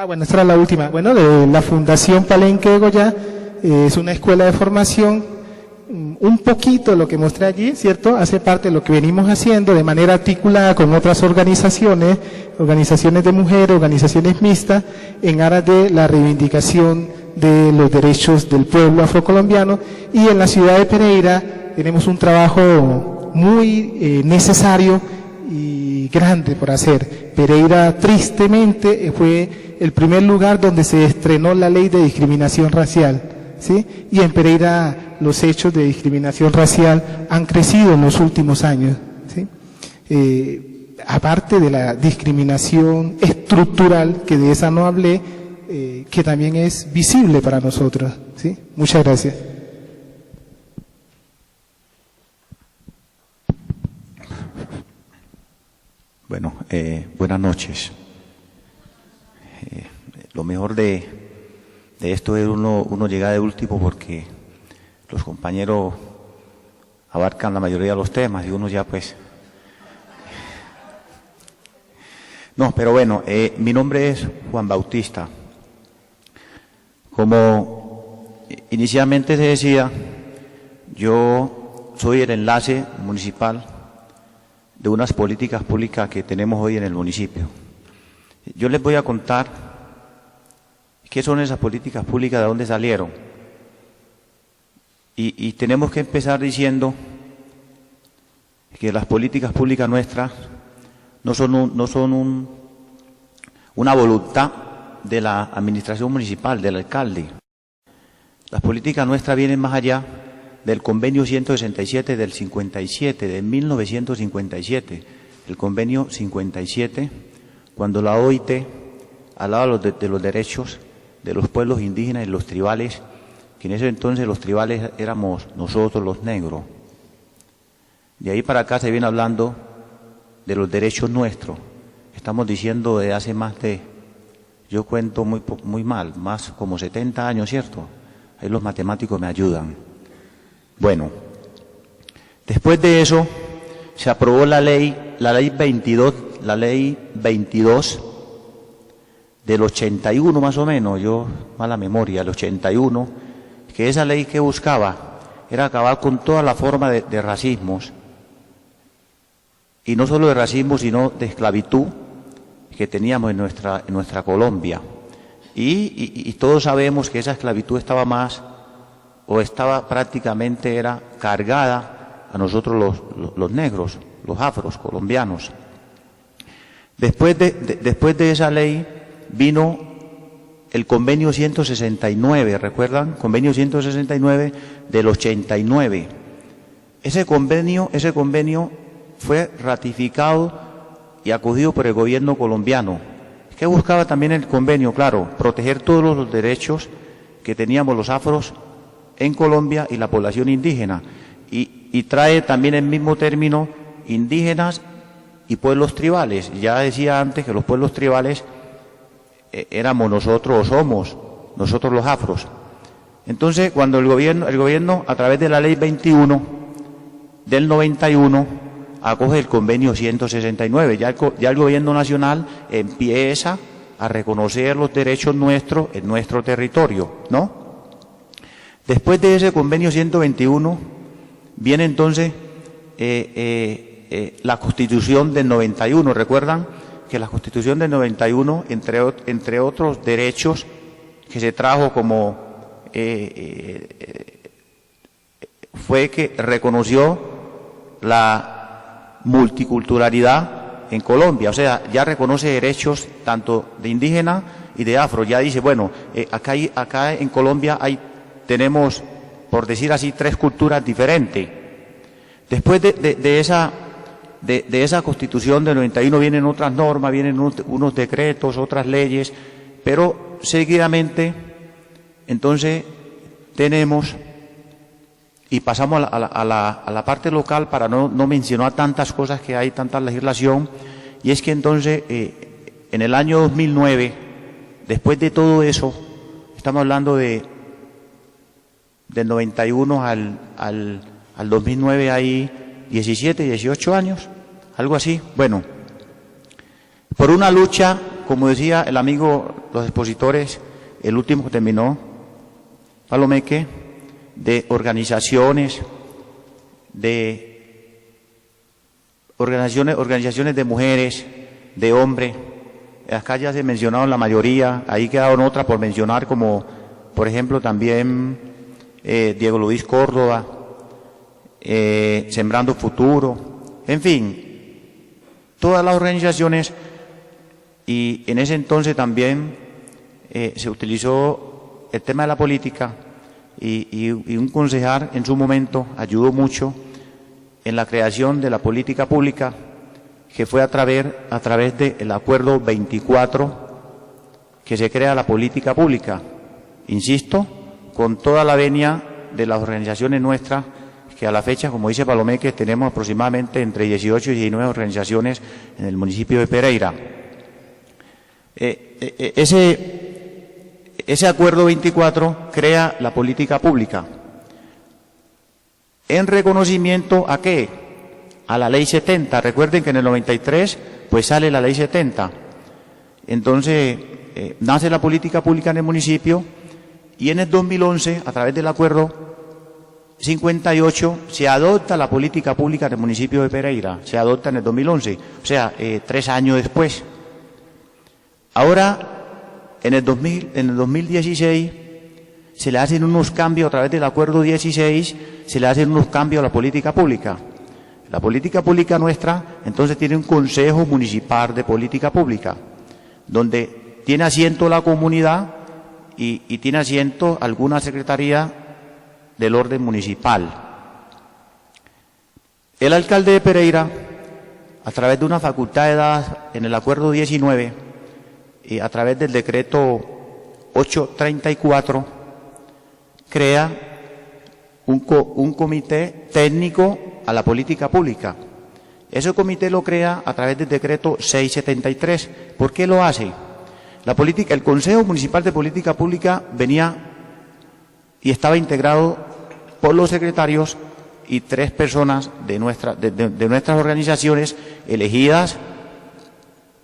Bueno, esta era la última. Bueno, de la Fundación Palenque de Goya, es una escuela de formación. Un poquito lo que mostré allí, ¿cierto? Hace parte de lo que venimos haciendo de manera articulada con otras organizaciones, organizaciones de mujeres, organizaciones mixtas, en aras de la reivindicación de los derechos del pueblo afrocolombiano. Y en la ciudad de Pereira tenemos un trabajo muy necesario y grande por hacer. Pereira, tristemente, fue el primer lugar donde se estrenó la ley de discriminación racial, ¿sí? Y en Pereira los hechos de discriminación racial han crecido en los últimos años, ¿sí? Aparte de la discriminación estructural, que de esa no hablé, que también es visible para nosotros, ¿sí? Muchas gracias. Bueno, buenas noches. Lo mejor de esto es uno llegar de último, porque los compañeros abarcan la mayoría de los temas y uno ya pues... No, pero bueno, mi nombre es Juan Bautista. Como inicialmente se decía, yo soy el enlace municipal de unas políticas públicas que tenemos hoy en el municipio. Yo les voy a contar qué son esas políticas públicas, de dónde salieron. Y tenemos que empezar diciendo que las políticas públicas nuestras no son una voluntad de la administración municipal, del alcalde. Las políticas nuestras vienen más allá del convenio 167 del 57, de 1957, el convenio 57, cuando la OIT hablaba de los derechos de los pueblos indígenas y los tribales, que en ese entonces los tribales éramos nosotros los negros. De ahí para acá se viene hablando de los derechos nuestros. Estamos diciendo de hace más de, yo cuento muy mal, más como 70 años, ¿cierto? Ahí los matemáticos me ayudan. Bueno, después de eso se aprobó la ley 22 del 81 más o menos, yo mala memoria, el 81, que esa ley que buscaba era acabar con toda la forma de racismos, y no solo de racismo, sino de esclavitud que teníamos en nuestra Colombia. Y todos sabemos que esa esclavitud estaba prácticamente era cargada a nosotros los negros, los afros colombianos. Después de esa ley vino el convenio 169, ¿recuerdan? Convenio 169 del 89. Ese convenio fue ratificado y acogido por el gobierno colombiano. ¿Qué buscaba también el convenio? Claro, proteger todos los derechos que teníamos los afros en Colombia y la población indígena, y trae también el mismo término indígenas y pueblos tribales. Ya decía antes que los pueblos tribales éramos nosotros, o somos nosotros los afros. Entonces, cuando el gobierno a través de la ley 21 del 91 acoge el convenio 169, ya el gobierno nacional empieza a reconocer los derechos nuestros en nuestro territorio, ¿no? Después de ese convenio 121, viene entonces la Constitución del 91. ¿Recuerdan que la Constitución del 91, entre otros derechos que se trajo como fue que reconoció la multiculturalidad en Colombia? O sea, ya reconoce derechos tanto de indígena y de afro. Ya dice, bueno, acá en Colombia tenemos, por decir así, 3 culturas diferentes. Después de esa Constitución del 91 vienen otras normas, vienen unos decretos, otras leyes, pero seguidamente entonces tenemos, y pasamos a la parte local para no mencionar tantas cosas que hay, tanta legislación, y es que entonces en el año 2009, después de todo eso, estamos hablando del 91 al 2009 hay 17, 18 años, algo así. Bueno, por una lucha, como decía el amigo, los expositores, el último que terminó, Palomeque, de organizaciones de mujeres, de hombres. Acá ya se mencionaron la mayoría, ahí quedaron otras por mencionar, como por ejemplo también Diego Luis Córdoba, Sembrando Futuro, en fin, todas las organizaciones. Y en ese entonces también se utilizó el tema de la política y un concejal en su momento ayudó mucho en la creación de la política pública, que fue a través del acuerdo 24 que se crea la política pública, insisto, con toda la venia de las organizaciones nuestras, que a la fecha, como dice Palomeque, tenemos aproximadamente entre 18 y 19 organizaciones en el municipio de Pereira. Ese acuerdo 24 crea la política pública. ¿En reconocimiento a qué? A la ley 70. Recuerden que en el 93 pues sale la ley 70. Entonces nace la política pública en el municipio y en el 2011, a través del acuerdo 58, se adopta la política pública del municipio de Pereira. Se adopta en el 2011, o sea, 3 años después. Ahora, en el 2016, se le hacen unos cambios a través del acuerdo 16, se le hacen unos cambios a la política pública. La política pública nuestra, entonces, tiene un consejo municipal de política pública, donde tiene asiento la comunidad y tiene asiento alguna secretaría del orden municipal. El alcalde de Pereira, a través de una facultad de edad en el acuerdo 19, y a través del decreto 834, crea un comité técnico a la política pública. Ese comité lo crea a través del decreto 673. ¿Por qué lo hace? El Consejo Municipal de Política Pública venía y estaba integrado por los secretarios y 3 personas de nuestras organizaciones elegidas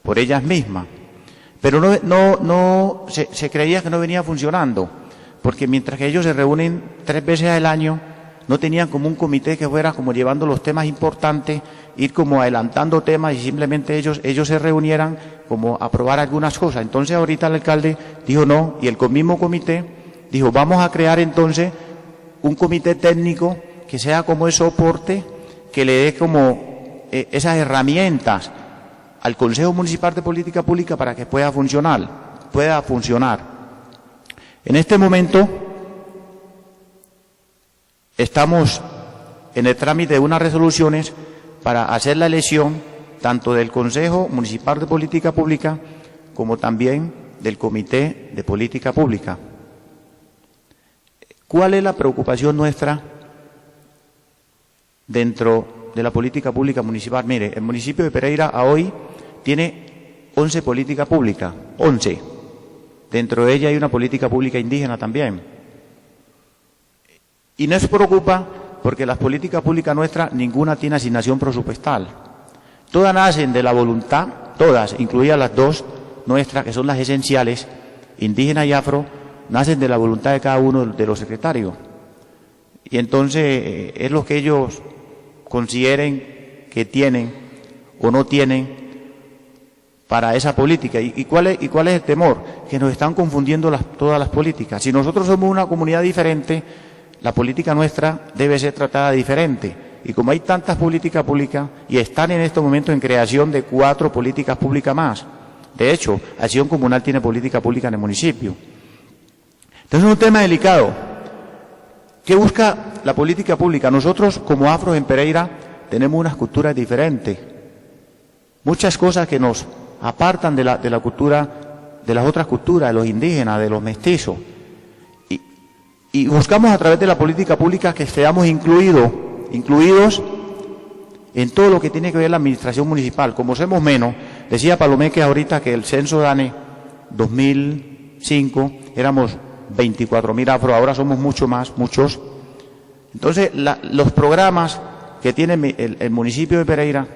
por ellas mismas. Pero se creía que no venía funcionando, porque mientras que ellos se reúnen 3 veces al año, no tenían como un comité que fuera como llevando los temas importantes, ir como adelantando temas y simplemente ellos se reunieran como a aprobar algunas cosas. Entonces ahorita el alcalde dijo no, y el mismo comité dijo vamos a crear entonces un comité técnico que sea como el soporte, que le dé como esas herramientas al Consejo Municipal de Política Pública para que pueda funcionar. En este momento estamos en el trámite de unas resoluciones para hacer la elección tanto del Consejo Municipal de Política Pública como también del Comité de Política Pública. ¿Cuál es la preocupación nuestra dentro de la política pública municipal? Mire, el municipio de Pereira a hoy tiene 11 políticas públicas, 11. Dentro de ella hay una política pública indígena también. Y nos preocupa porque las políticas públicas nuestras, ninguna tiene asignación presupuestal. Todas nacen de la voluntad, todas, incluidas las 2 nuestras, que son las esenciales, indígena y afro, nacen de la voluntad de cada uno de los secretarios. Y entonces es lo que ellos consideren que tienen o no tienen para esa política. ¿Y cuál es el temor? Que nos están confundiendo todas las políticas. Si nosotros somos una comunidad diferente, la política nuestra debe ser tratada diferente. Y como hay tantas políticas públicas, y están en estos momentos en creación de 4 políticas públicas más. De hecho, Acción Comunal tiene política pública en el municipio. Entonces es un tema delicado. ¿Qué busca la política pública? Nosotros, como afros en Pereira, tenemos unas culturas diferentes. Muchas cosas que nos apartan de la cultura, de las otras culturas, de los indígenas, de los mestizos. Y buscamos a través de la política pública que seamos incluidos en todo lo que tiene que ver la administración municipal. Como somos menos, Decía Palomeque ahorita que el censo DANE 2005 éramos 24.000 afro, ahora somos mucho más, muchos. Entonces, los programas que tiene el municipio de Pereira,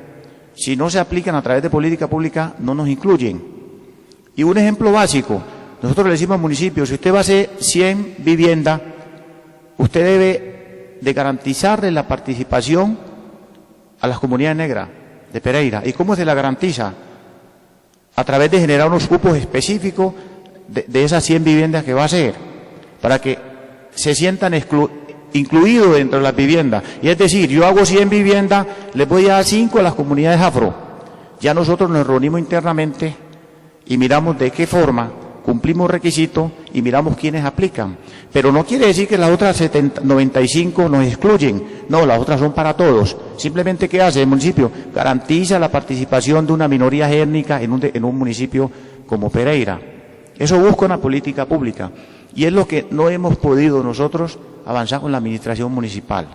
si no se aplican a través de política pública, no nos incluyen. Y un ejemplo básico, nosotros le decimos al municipio, si usted va a hacer 100 viviendas, usted debe de garantizarle la participación a las comunidades negras de Pereira. ¿Y cómo se la garantiza? A través de generar unos cupos específicos de esas 100 viviendas que va a hacer, para que se sientan incluidos dentro de las viviendas. Y es decir, yo hago 100 viviendas, les voy a dar 5 a las comunidades afro. Ya nosotros nos reunimos internamente y miramos de qué forma cumplimos requisitos y miramos quiénes aplican. Pero no quiere decir que las otras 95 nos excluyen. No, las otras son para todos. Simplemente, ¿qué hace el municipio? Garantiza la participación de una minoría étnica en un municipio como Pereira. Eso busca una política pública. Y es lo que no hemos podido nosotros avanzar con la administración municipal.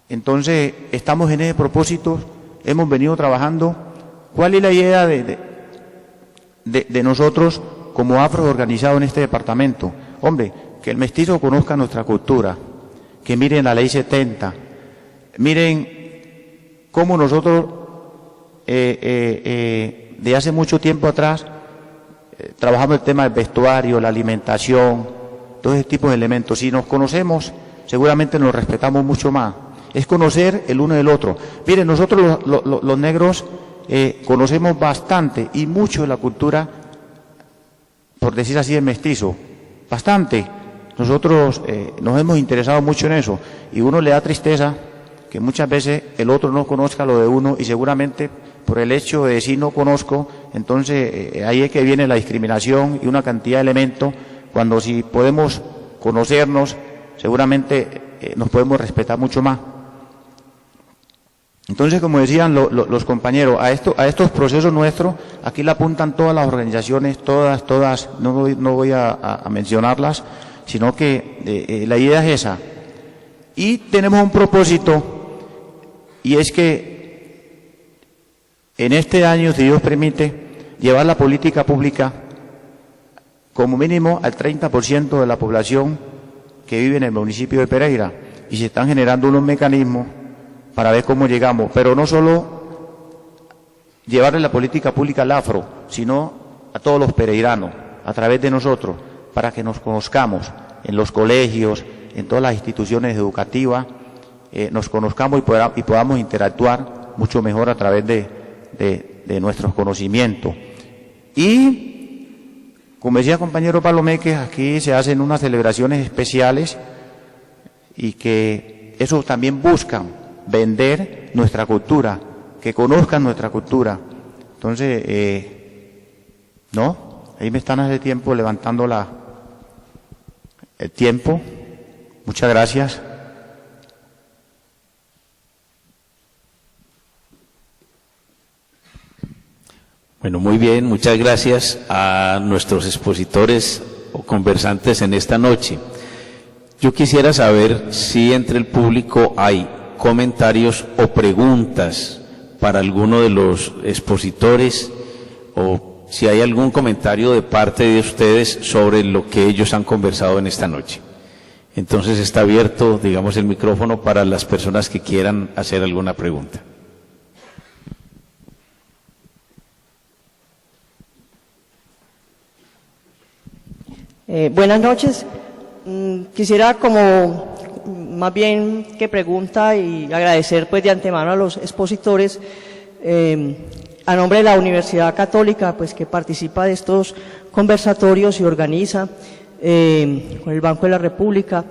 Entonces, estamos en ese propósito, hemos venido trabajando. ¿Cuál es la idea de nosotros como afro organizados en este departamento? Hombre, que el mestizo conozca nuestra cultura, que miren la ley 70, miren cómo nosotros de hace mucho tiempo atrás trabajamos el tema del vestuario, la alimentación, todo ese tipo de elementos. Si nos conocemos, seguramente nos respetamos mucho más. Es conocer el uno del otro. Miren, nosotros los negros conocemos bastante y mucho de la cultura, por decir así, el mestizo. Bastante. Nosotros nos hemos interesado mucho en eso. Y uno le da tristeza que muchas veces el otro no conozca lo de uno, y seguramente por el hecho de decir no conozco, entonces ahí es que viene la discriminación y una cantidad de elementos, cuando si podemos conocernos, seguramente nos podemos respetar mucho más. Entonces, como decían los compañeros, a estos procesos nuestros, aquí le apuntan todas las organizaciones, todas, no voy a mencionarlas, sino que la idea es esa. Y tenemos un propósito, y es que en este año, si Dios permite, llevar la política pública como mínimo al 30% de la población que vive en el municipio de Pereira, y se están generando unos mecanismos para ver cómo llegamos, pero no solo llevarle la política pública al afro, sino a todos los pereiranos, a través de nosotros, para que nos conozcamos en los colegios, en todas las instituciones educativas, nos conozcamos y podamos interactuar mucho mejor a través de nuestros conocimientos. Y, como decía el compañero Palomeque, aquí se hacen unas celebraciones especiales y que eso también buscan vender nuestra cultura, que conozcan nuestra cultura. Entonces, ¿no? Ahí me están hace tiempo levantando el tiempo. Muchas gracias. Bueno, muy bien, muchas gracias a nuestros expositores o conversantes en esta noche. Yo quisiera saber si entre el público hay comentarios o preguntas para alguno de los expositores, o si hay algún comentario de parte de ustedes sobre lo que ellos han conversado en esta noche. Entonces está abierto, digamos, el micrófono para las personas que quieran hacer alguna pregunta. Buenas noches. Quisiera como más bien que pregunta y agradecer pues de antemano a los expositores a nombre de la Universidad Católica pues que participa de estos conversatorios y organiza con el Banco de la República,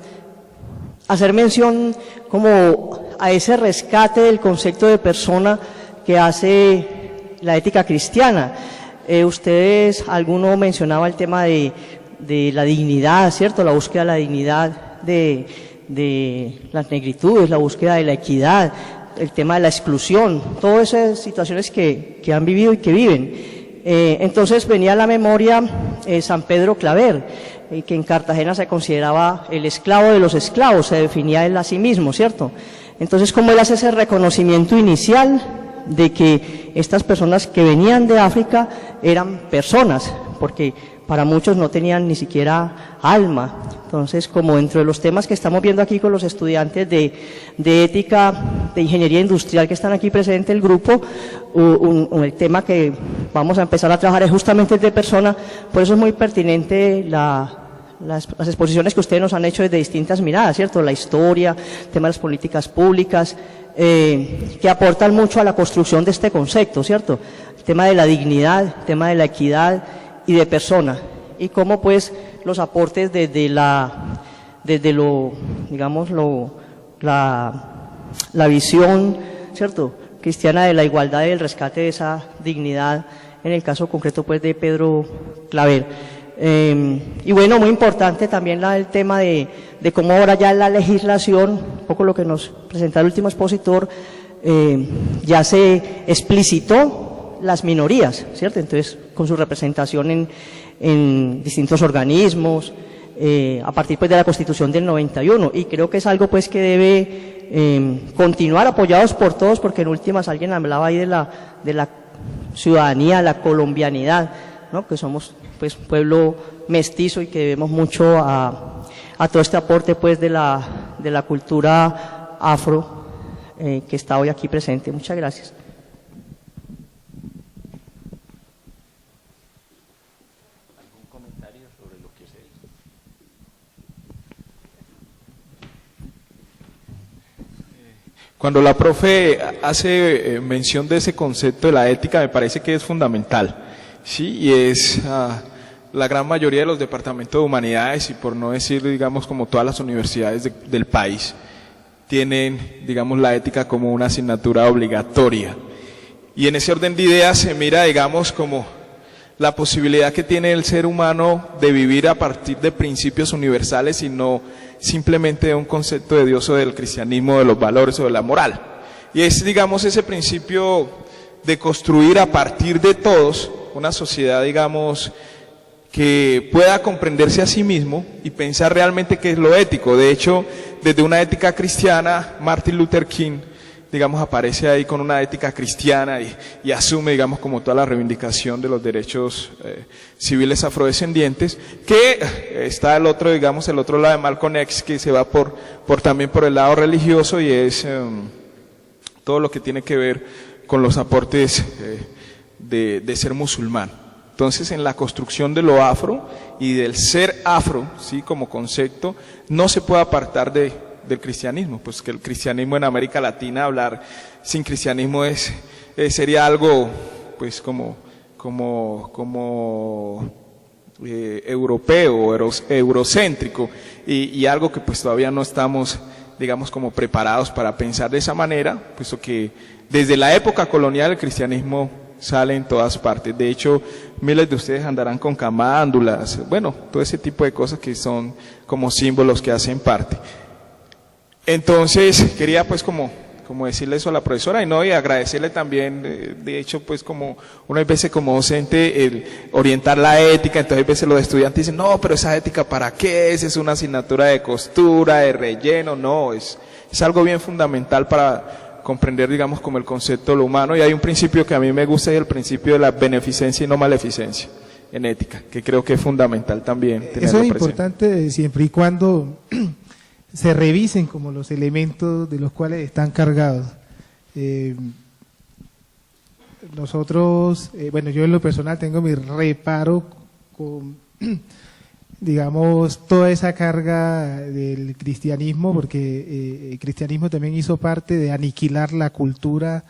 hacer mención como a ese rescate del concepto de persona que hace la ética cristiana. Ustedes, alguno mencionaba el tema de la dignidad, ¿cierto? La búsqueda de la dignidad de las negritudes, la búsqueda de la equidad, el tema de la exclusión, todas esas situaciones que han vivido y que viven. Entonces venía a la memoria San Pedro Claver, que en Cartagena se consideraba el esclavo de los esclavos, se definía él a sí mismo, ¿cierto? Entonces, ¿cómo él hace ese reconocimiento inicial de que estas personas que venían de África eran personas, porque para muchos no tenían ni siquiera alma. Entonces, como dentro de los temas que estamos viendo aquí con los estudiantes de ética, de ingeniería industrial que están aquí presentes el grupo, el tema que vamos a empezar a trabajar es justamente el de persona. Por eso es muy pertinente las exposiciones que ustedes nos han hecho desde distintas miradas, ¿cierto? La historia, el tema de las políticas públicas, que aportan mucho a la construcción de este concepto, ¿cierto? El tema de la dignidad, el tema de la equidad y de persona, y cómo pues los aportes desde la visión, ¿cierto?, cristiana de la igualdad y el rescate de esa dignidad, en el caso concreto pues de Pedro Claver. Y bueno, muy importante también el tema de cómo ahora ya en la legislación, un poco lo que nos presenta el último expositor, ya se explicitó las minorías, ¿cierto? Entonces, con su representación en distintos organismos, a partir pues de la Constitución del 91, y creo que es algo pues que debe continuar apoyados por todos, porque en últimas alguien hablaba ahí de la ciudadanía, la colombianidad, ¿no?, que somos pues pueblo mestizo y que debemos mucho a todo este aporte pues de la cultura afro que está hoy aquí presente. Muchas gracias. Cuando la profe hace mención de ese concepto de la ética, me parece que es fundamental, ¿sí? Y es la gran mayoría de los departamentos de humanidades, y por no decir, digamos, como todas las universidades del país, tienen, digamos, la ética como una asignatura obligatoria. Y en ese orden de ideas se mira, digamos, como la posibilidad que tiene el ser humano de vivir a partir de principios universales y no simplemente de un concepto de Dios o del cristianismo, de los valores o de la moral. Y es, digamos, ese principio de construir a partir de todos una sociedad, digamos, que pueda comprenderse a sí mismo y pensar realmente qué es lo ético. De hecho, desde una ética cristiana, Martin Luther King, digamos, aparece ahí con una ética cristiana y asume, digamos, como toda la reivindicación de los derechos civiles afrodescendientes, que está el otro, digamos, el otro lado de Malcolm X, que se va también por el lado religioso, y es todo lo que tiene que ver con los aportes de ser musulmán. Entonces, en la construcción de lo afro y del ser afro, sí, como concepto, no se puede apartar del cristianismo, pues que el cristianismo en América Latina, hablar sin cristianismo sería algo pues como europeo, eurocéntrico, y algo que pues todavía no estamos, digamos, como preparados para pensar de esa manera, puesto que desde la época colonial el cristianismo sale en todas partes. De hecho, miles de ustedes andarán con camándulas, bueno, todo ese tipo de cosas que son como símbolos que hacen parte. Entonces, quería pues como decirle eso a la profesora, y agradecerle también, de hecho, pues como una veces como docente, el orientar la ética. Entonces a veces los estudiantes dicen, no, pero esa ética ¿para qué es? Es una asignatura de costura, de relleno. No, es algo bien fundamental para comprender, digamos, como el concepto de lo humano. Y hay un principio que a mí me gusta, y el principio de la beneficencia y no maleficencia en ética, que creo que es fundamental también tenerlo Eso es presente. importante siempre y cuando se revisen como los elementos de los cuales están cargados. Nosotros, bueno, yo en lo personal tengo mi reparo con, digamos, toda esa carga del cristianismo, porque el cristianismo también hizo parte de aniquilar la cultura,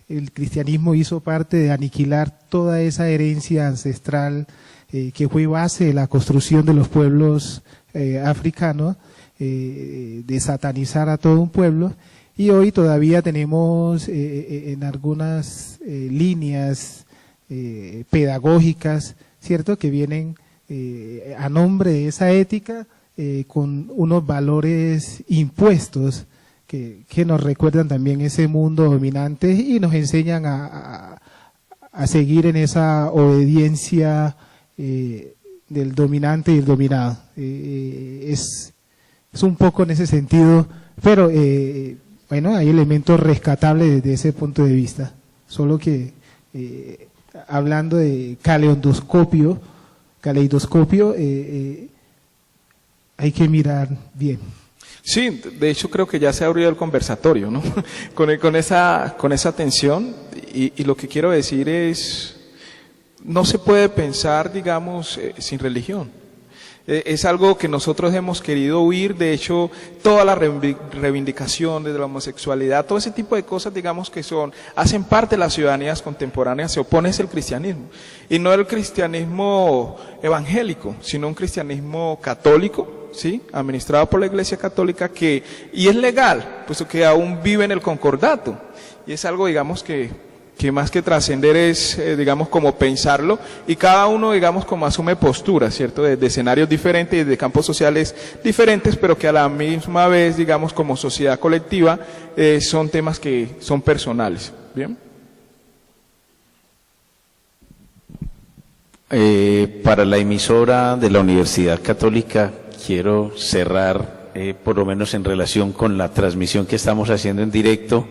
el cristianismo hizo parte de aniquilar toda esa herencia ancestral que fue base de la construcción de los pueblos africanos, de satanizar a todo un pueblo, y hoy todavía tenemos en algunas líneas pedagógicas, ¿cierto?, que vienen a nombre de esa ética con unos valores impuestos que nos recuerdan también ese mundo dominante y nos enseñan a seguir en esa obediencia del dominante y el dominado. Es un poco en ese sentido, pero bueno, hay elementos rescatables desde ese punto de vista. solo que hablando de caleidoscopio, hay que mirar bien. Sí, de hecho creo que ya se abrió el conversatorio, ¿no? con esa tensión y lo que quiero decir es, no se puede pensar, digamos, sin religión. Es algo que nosotros hemos querido huir, de hecho, toda la reivindicación de la homosexualidad, todo ese tipo de cosas, digamos, que hacen parte de las ciudadanías contemporáneas, se opone al cristianismo. Y no el cristianismo evangélico, sino un cristianismo católico, ¿sí? Administrado por la Iglesia Católica, y es legal, puesto que aún vive en el concordato. Y es algo, digamos, que más que trascender es, digamos, como pensarlo, y cada uno, digamos, como asume posturas, ¿cierto? De escenarios diferentes y de campos sociales diferentes, pero que a la misma vez, digamos, como sociedad colectiva, son temas que son personales. ¿Bien? Para la emisora de la Universidad Católica, quiero cerrar, por lo menos en relación con la transmisión que estamos haciendo en directo,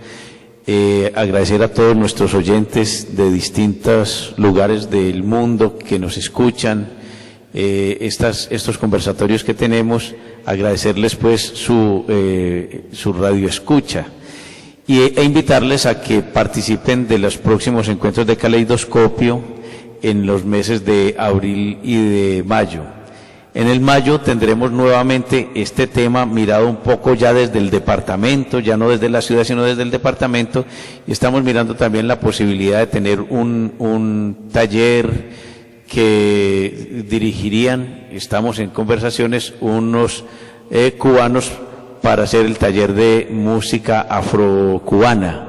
agradecer a todos nuestros oyentes de distintos lugares del mundo que nos escuchan, estos conversatorios que tenemos, agradecerles pues su radioescucha e invitarles a que participen de los próximos encuentros de Caleidoscopio en los meses de abril y de mayo. En el mayo tendremos nuevamente este tema mirado un poco ya desde el departamento, ya no desde la ciudad, sino desde el departamento, y estamos mirando también la posibilidad de tener un taller que dirigirían, estamos en conversaciones, unos cubanos para hacer el taller de música afrocubana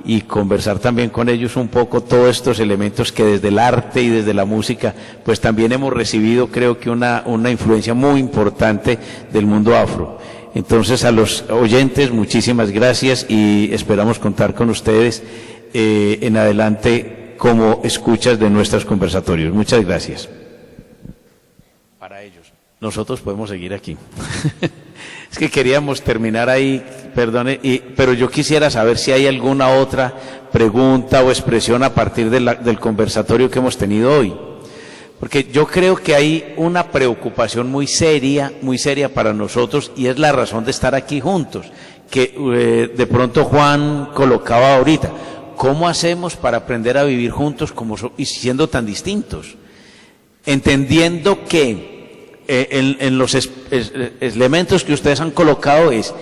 y conversar también con ellos un poco todos estos elementos que desde el arte y desde la música pues también hemos recibido, creo que una influencia muy importante del mundo afro. Entonces a los oyentes muchísimas gracias y esperamos contar con ustedes en adelante como escuchas de nuestros conversatorios. Muchas gracias. Para ellos. Nosotros podemos seguir aquí. Es que queríamos terminar ahí, perdone, pero yo quisiera saber si hay alguna otra pregunta o expresión a partir del conversatorio que hemos tenido hoy. Porque yo creo que hay una preocupación muy seria para nosotros, y es la razón de estar aquí juntos, que de pronto Juan colocaba ahorita. ¿Cómo hacemos para aprender a vivir juntos y siendo tan distintos? Entendiendo que en los elementos que ustedes han colocado es,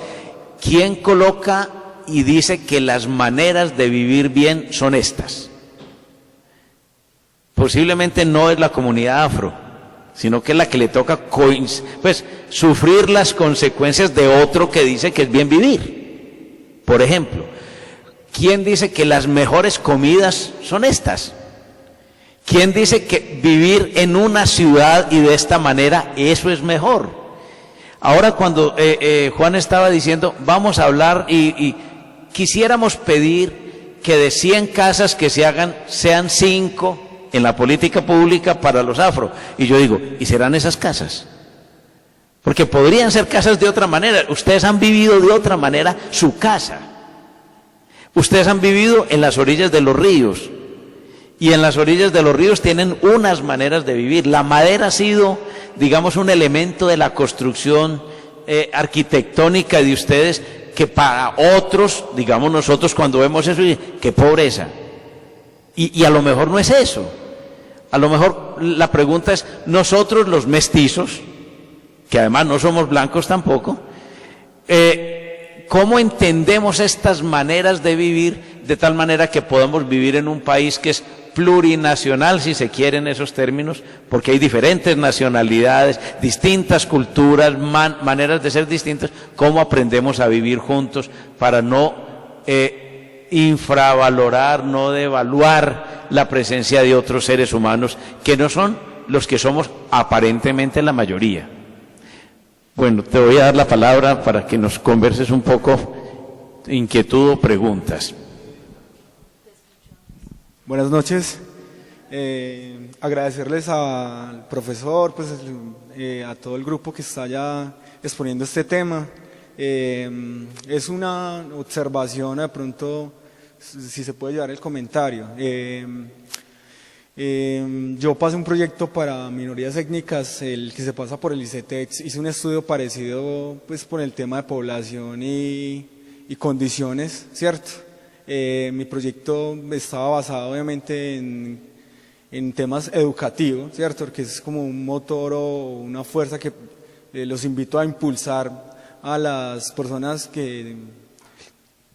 ¿quién coloca y dice que las maneras de vivir bien son estas? Posiblemente no es la comunidad afro, sino que es la que le toca pues sufrir las consecuencias de otro que dice que es bien vivir. Por ejemplo, ¿quién dice que las mejores comidas son estas? ¿Quién dice que vivir en una ciudad y de esta manera, eso es mejor? Ahora cuando Juan estaba diciendo, vamos a hablar y quisiéramos pedir que de 100 casas que se hagan, sean 5 en la política pública para los afro. Y yo digo, ¿y serán esas casas? Porque podrían ser casas de otra manera. Ustedes han vivido de otra manera su casa. Ustedes han vivido en las orillas de los ríos. Y en las orillas de los ríos tienen unas maneras de vivir. La madera ha sido, digamos, un elemento de la construcción arquitectónica de ustedes, que para otros, digamos nosotros cuando vemos eso, qué pobreza. Y a lo mejor no es eso. A lo mejor la pregunta es, nosotros los mestizos, que además no somos blancos tampoco, ¿cómo entendemos estas maneras de vivir de tal manera que podamos vivir en un país que es plurinacional, si se quieren esos términos, porque hay diferentes nacionalidades, distintas culturas, maneras de ser distintas? ¿Cómo aprendemos a vivir juntos para no infravalorar, no devaluar la presencia de otros seres humanos que no son los que somos aparentemente la mayoría? Bueno, te voy a dar la palabra para que nos converses un poco, inquietud o preguntas. Buenas noches. Agradecerles al profesor, pues a todo el grupo que está ya exponiendo este tema. Es una observación de pronto si se puede llevar el comentario. Yo pasé un proyecto para minorías étnicas, el que se pasa por el ICETEX, hice un estudio parecido pues por el tema de población y condiciones, ¿cierto? Mi proyecto estaba basado obviamente en temas educativos, ¿cierto? Porque es como un motor o una fuerza que los invito a impulsar a las personas que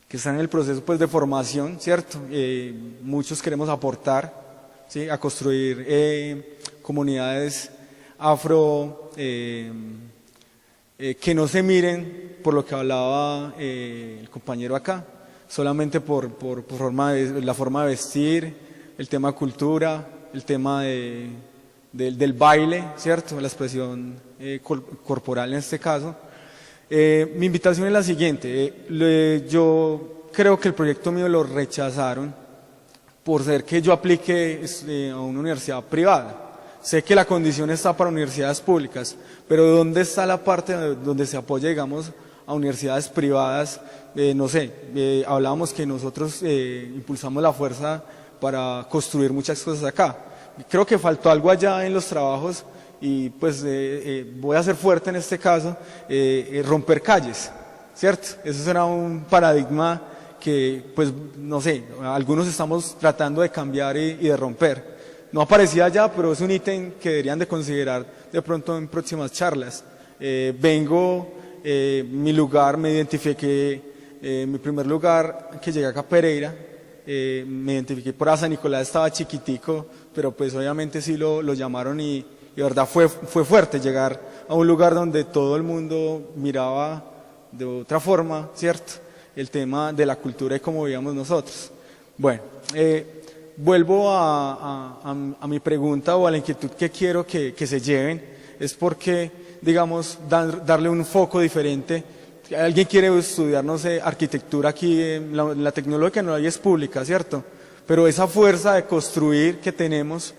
están en el proceso pues de formación, ¿cierto? Muchos queremos aportar, ¿sí? A construir comunidades afro que no se miren por lo que hablaba el compañero acá, solamente por la forma de vestir, el tema cultura, el tema del baile, ¿cierto? La expresión corporal en este caso. Mi invitación es la siguiente, yo creo que el proyecto mío lo rechazaron por ser que yo aplique a una universidad privada. Sé que la condición está para universidades públicas, pero ¿dónde está la parte donde se apoya, digamos, a universidades privadas? No sé, hablábamos que nosotros impulsamos la fuerza para construir muchas cosas acá. Creo que faltó algo allá en los trabajos y pues voy a ser fuerte en este caso, romper calles, ¿cierto? Eso será un paradigma que pues no sé, algunos estamos tratando de cambiar y de romper. No aparecía allá, pero es un ítem que deberían de considerar de pronto en próximas charlas. Mi lugar, me identifiqué, mi primer lugar que llegué acá a Pereira, me identifiqué por San Nicolás, estaba chiquitico, pero pues obviamente sí lo llamaron y de verdad fue fuerte llegar a un lugar donde todo el mundo miraba de otra forma, ¿cierto? El tema de la cultura y cómo vivíamos nosotros. Bueno, vuelvo a mi pregunta o a la inquietud que quiero que se lleven, es porque, digamos, darle un foco diferente. Alguien quiere estudiar, no sé, arquitectura aquí, la tecnológica no es pública, ¿cierto? Pero esa fuerza de construir que tenemos,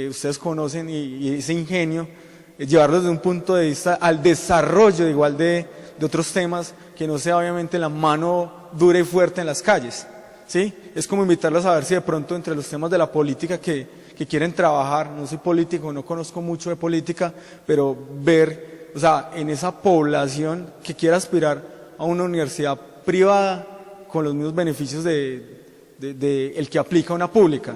ustedes conocen, y ese ingenio, llevarlo desde un punto de vista al desarrollo igual de otros temas, que no sea obviamente la mano dura y fuerte en las calles, ¿sí? Es como invitarlos a ver si de pronto entre los temas de la política que quieren trabajar, no soy político, no conozco mucho de política, pero ver, o sea, en esa población que quiera aspirar a una universidad privada con los mismos beneficios de el que aplica una pública.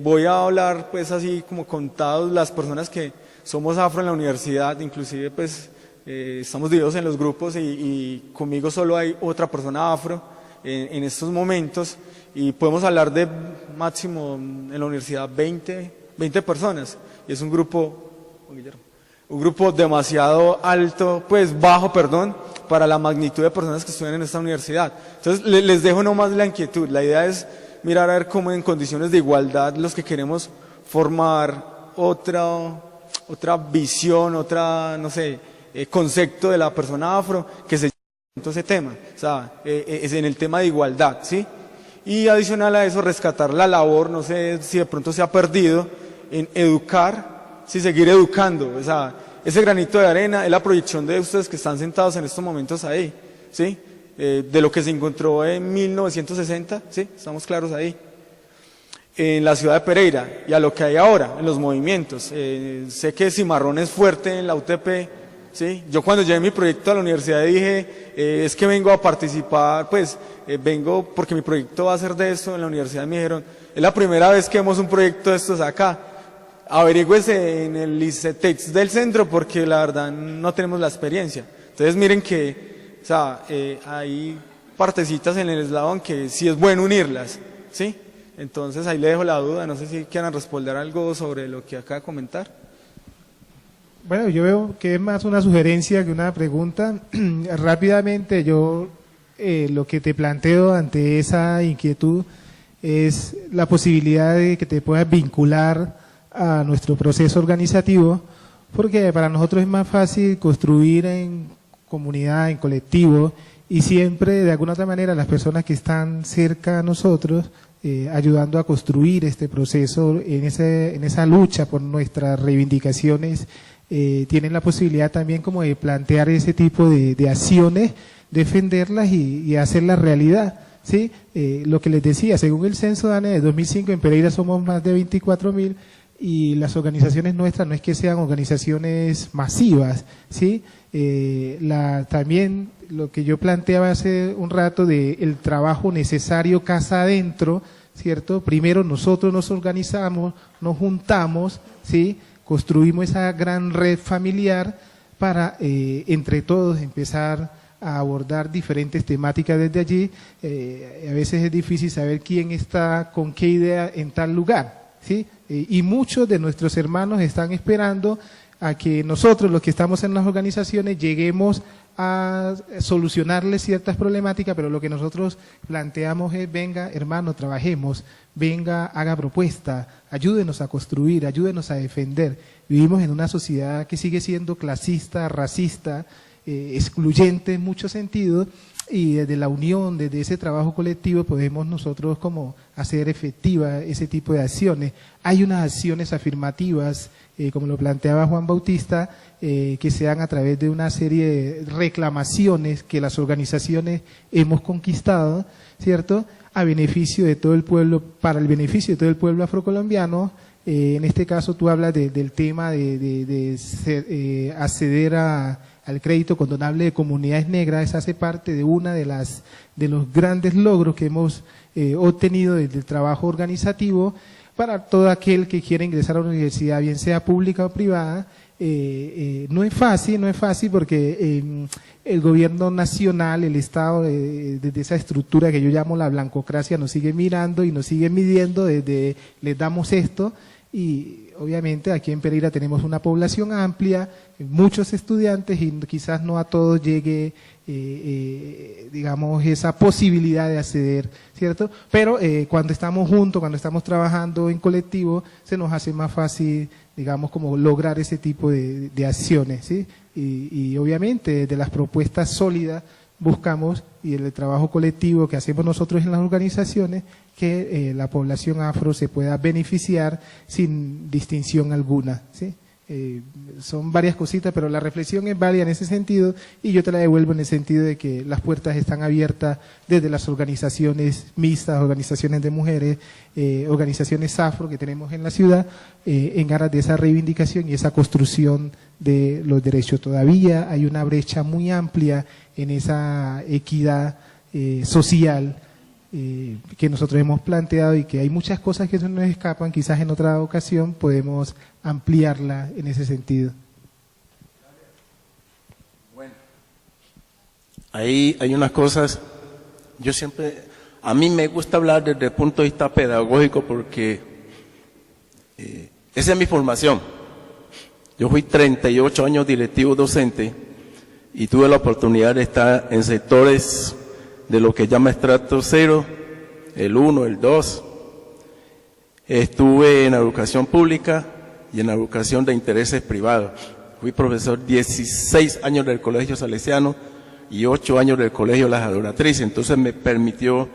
Voy a hablar pues así como contados las personas que somos afro en la universidad, inclusive pues estamos divididos en los grupos y conmigo solo hay otra persona afro en estos momentos y podemos hablar de máximo en la universidad 20 personas y es un grupo demasiado alto, pues bajo, perdón, para la magnitud de personas que estudian en esta universidad. Entonces les dejo nomás la inquietud, la idea es mirar a ver cómo en condiciones de igualdad los que queremos formar otra visión, no sé, concepto de la persona afro que se lleve ese tema, o sea, es en el tema de igualdad, ¿sí? Y adicional a eso rescatar la labor, no sé si de pronto se ha perdido en educar, sí, seguir educando, o sea, ese granito de arena es la proyección de ustedes que están sentados en estos momentos ahí, ¿sí? De lo que se encontró en 1960, ¿sí? Estamos claros ahí, en la ciudad de Pereira y a lo que hay ahora en los movimientos. Sé que Cimarrón es fuerte en la UTP, ¿sí? Yo cuando llevé mi proyecto a la universidad dije, es que vengo a participar, pues vengo porque mi proyecto va a ser de esto. En la universidad me dijeron, es la primera vez que vemos un proyecto de estos acá, averígüese en el ICETEX del centro porque la verdad no tenemos la experiencia. Entonces miren que, o sea, hay partecitas en el eslabón que sí es bueno unirlas, ¿sí? Entonces ahí le dejo la duda, no sé si quieran responder algo sobre lo que acaba de comentar. Bueno, yo veo que es más una sugerencia que una pregunta. Rápidamente yo lo que te planteo ante esa inquietud es la posibilidad de que te puedas vincular a nuestro proceso organizativo, porque para nosotros es más fácil construir en comunidad, en colectivo, y siempre de alguna otra manera las personas que están cerca a nosotros ayudando a construir este proceso en esa lucha por nuestras reivindicaciones, tienen la posibilidad también como de plantear ese tipo de acciones, defenderlas y hacerlas realidad, ¿sí? Lo que les decía, según el censo DANE de 2005, en Pereira somos más de 24.000 y las organizaciones nuestras no es que sean organizaciones masivas, ¿sí? También lo que yo planteaba hace un rato de el trabajo necesario casa adentro, ¿cierto? Primero nosotros nos organizamos, nos juntamos, ¿sí? Construimos esa gran red familiar para entre todos empezar a abordar diferentes temáticas desde allí. A veces es difícil saber quién está con qué idea en tal lugar, ¿sí? Y muchos de nuestros hermanos están esperando a que nosotros, los que estamos en las organizaciones, lleguemos a solucionarles ciertas problemáticas, pero lo que nosotros planteamos es, venga, hermano, trabajemos, venga, haga propuesta, ayúdenos a construir, ayúdenos a defender. Vivimos en una sociedad que sigue siendo clasista, racista, excluyente en muchos sentidos, y desde la unión, desde ese trabajo colectivo podemos nosotros como hacer efectiva ese tipo de acciones. Hay unas acciones afirmativas, como lo planteaba Juan Bautista, que se dan a través de una serie de reclamaciones que las organizaciones hemos conquistado, ¿cierto?, a beneficio de todo el pueblo, para el beneficio de todo el pueblo afrocolombiano. En este caso tú hablas del tema de acceder al crédito condonable de comunidades negras. Esa hace parte de una de los grandes logros que hemos obtenido desde el trabajo organizativo para todo aquel que quiera ingresar a una universidad, bien sea pública o privada. No es fácil porque el gobierno nacional, el Estado, desde esa estructura que yo llamo la blancocracia, nos sigue mirando y nos sigue midiendo desde les damos esto. Y obviamente aquí en Pereira tenemos una población amplia, muchos estudiantes, y quizás no a todos llegue, digamos, esa posibilidad de acceder, ¿cierto? Pero cuando estamos juntos, cuando estamos trabajando en colectivo, se nos hace más fácil, digamos, como lograr ese tipo de acciones, ¿sí? Y obviamente desde las propuestas sólidas buscamos, y el trabajo colectivo que hacemos nosotros en las organizaciones, que la población afro se pueda beneficiar sin distinción alguna, ¿sí? Son varias cositas, pero la reflexión es válida en ese sentido, y yo te la devuelvo en el sentido de que las puertas están abiertas desde las organizaciones mixtas, organizaciones de mujeres, organizaciones afro que tenemos en la ciudad, en aras de esa reivindicación y esa construcción de los derechos. Todavía hay una brecha muy amplia en esa equidad social que nosotros hemos planteado, y que hay muchas cosas que se nos escapan. Quizás en otra ocasión podemos ampliarla en ese sentido. Bueno, ahí hay unas cosas, a mí me gusta hablar desde el punto de vista pedagógico porque esa es mi formación. Yo fui 38 años directivo docente y tuve la oportunidad de estar en sectores de lo que llama estrato 0, el 1, el 2. Estuve en la educación pública y en la educación de intereses privados. Fui profesor 16 años del Colegio Salesiano y 8 años del Colegio Las Adoratrices. Entonces me permitió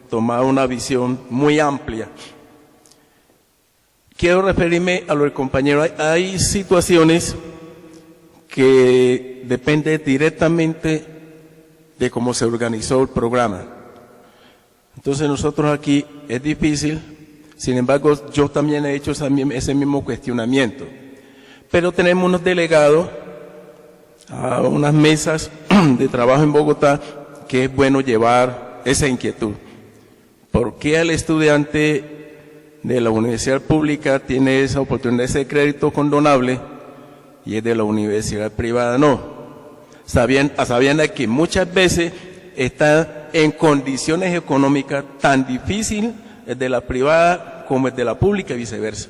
tomar una visión muy amplia. Quiero referirme a lo del compañero. Hay situaciones que dependen directamente de cómo se organizó el programa. Entonces nosotros aquí es difícil, sin embargo yo también he hecho ese mismo cuestionamiento. Pero tenemos unos delegados a unas mesas de trabajo en Bogotá que es bueno llevar esa inquietud. ¿Por qué el estudiante de la universidad pública tiene esa oportunidad de ese crédito condonable y el de la universidad privada no? Sabiendo que muchas veces está en condiciones económicas tan difíciles el de la privada como el de la pública y viceversa.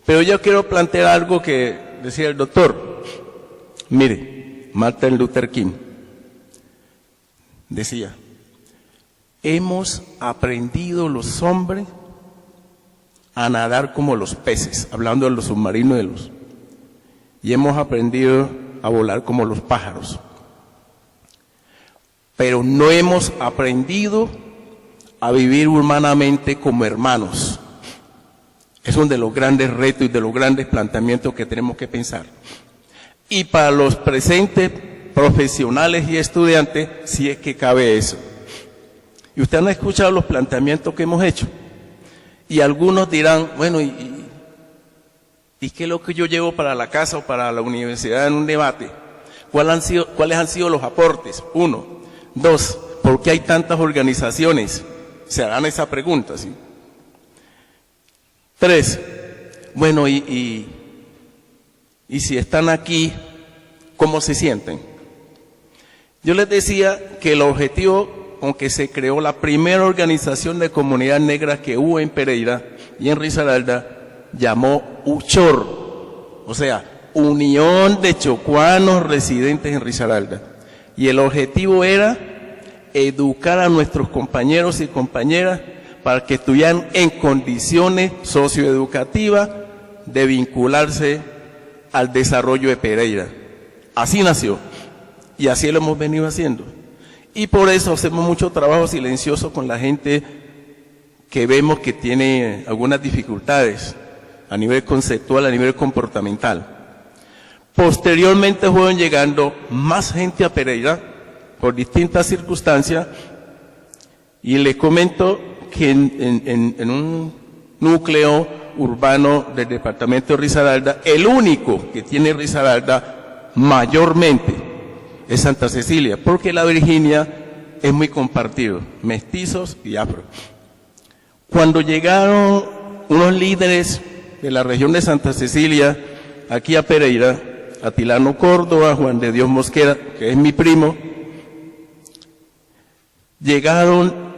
Pero yo quiero plantear algo que decía el doctor. Mire, Martin Luther King decía, hemos aprendido los hombres a nadar como los peces, hablando de los submarinos y hemos aprendido a volar como los pájaros. Pero no hemos aprendido a vivir humanamente como hermanos. Es uno de los grandes retos y de los grandes planteamientos que tenemos que pensar. Y para los presentes profesionales y estudiantes, si es que cabe eso. Y ustedes han escuchado los planteamientos que hemos hecho. Y algunos dirán, bueno, ¿y qué es lo que yo llevo para la casa o para la universidad en un debate? ¿Cuáles han sido los aportes? 1. 2. ¿Por qué hay tantas organizaciones? Se harán esa pregunta, ¿sí? 3. Bueno, y si están aquí, ¿cómo se sienten? Yo les decía que el objetivo con que se creó la primera organización de comunidad negra que hubo en Pereira y en Risaralda, llamó UCHOR, o sea, Unión de Chocuanos Residentes en Risaralda. Y el objetivo era educar a nuestros compañeros y compañeras para que estuvieran en condiciones socioeducativas de vincularse al desarrollo de Pereira. Así nació y así lo hemos venido haciendo. Y por eso hacemos mucho trabajo silencioso con la gente que vemos que tiene algunas dificultades a nivel conceptual, a nivel comportamental. Posteriormente fueron llegando más gente a Pereira por distintas circunstancias y les comento que en un núcleo urbano del departamento de Risaralda, el único que tiene Risaralda mayormente es Santa Cecilia, porque la Virginia es muy compartido, mestizos y afro. Cuando llegaron unos líderes de la región de Santa Cecilia aquí a Pereira, Atilano Córdoba, Juan de Dios Mosquera, que es mi primo,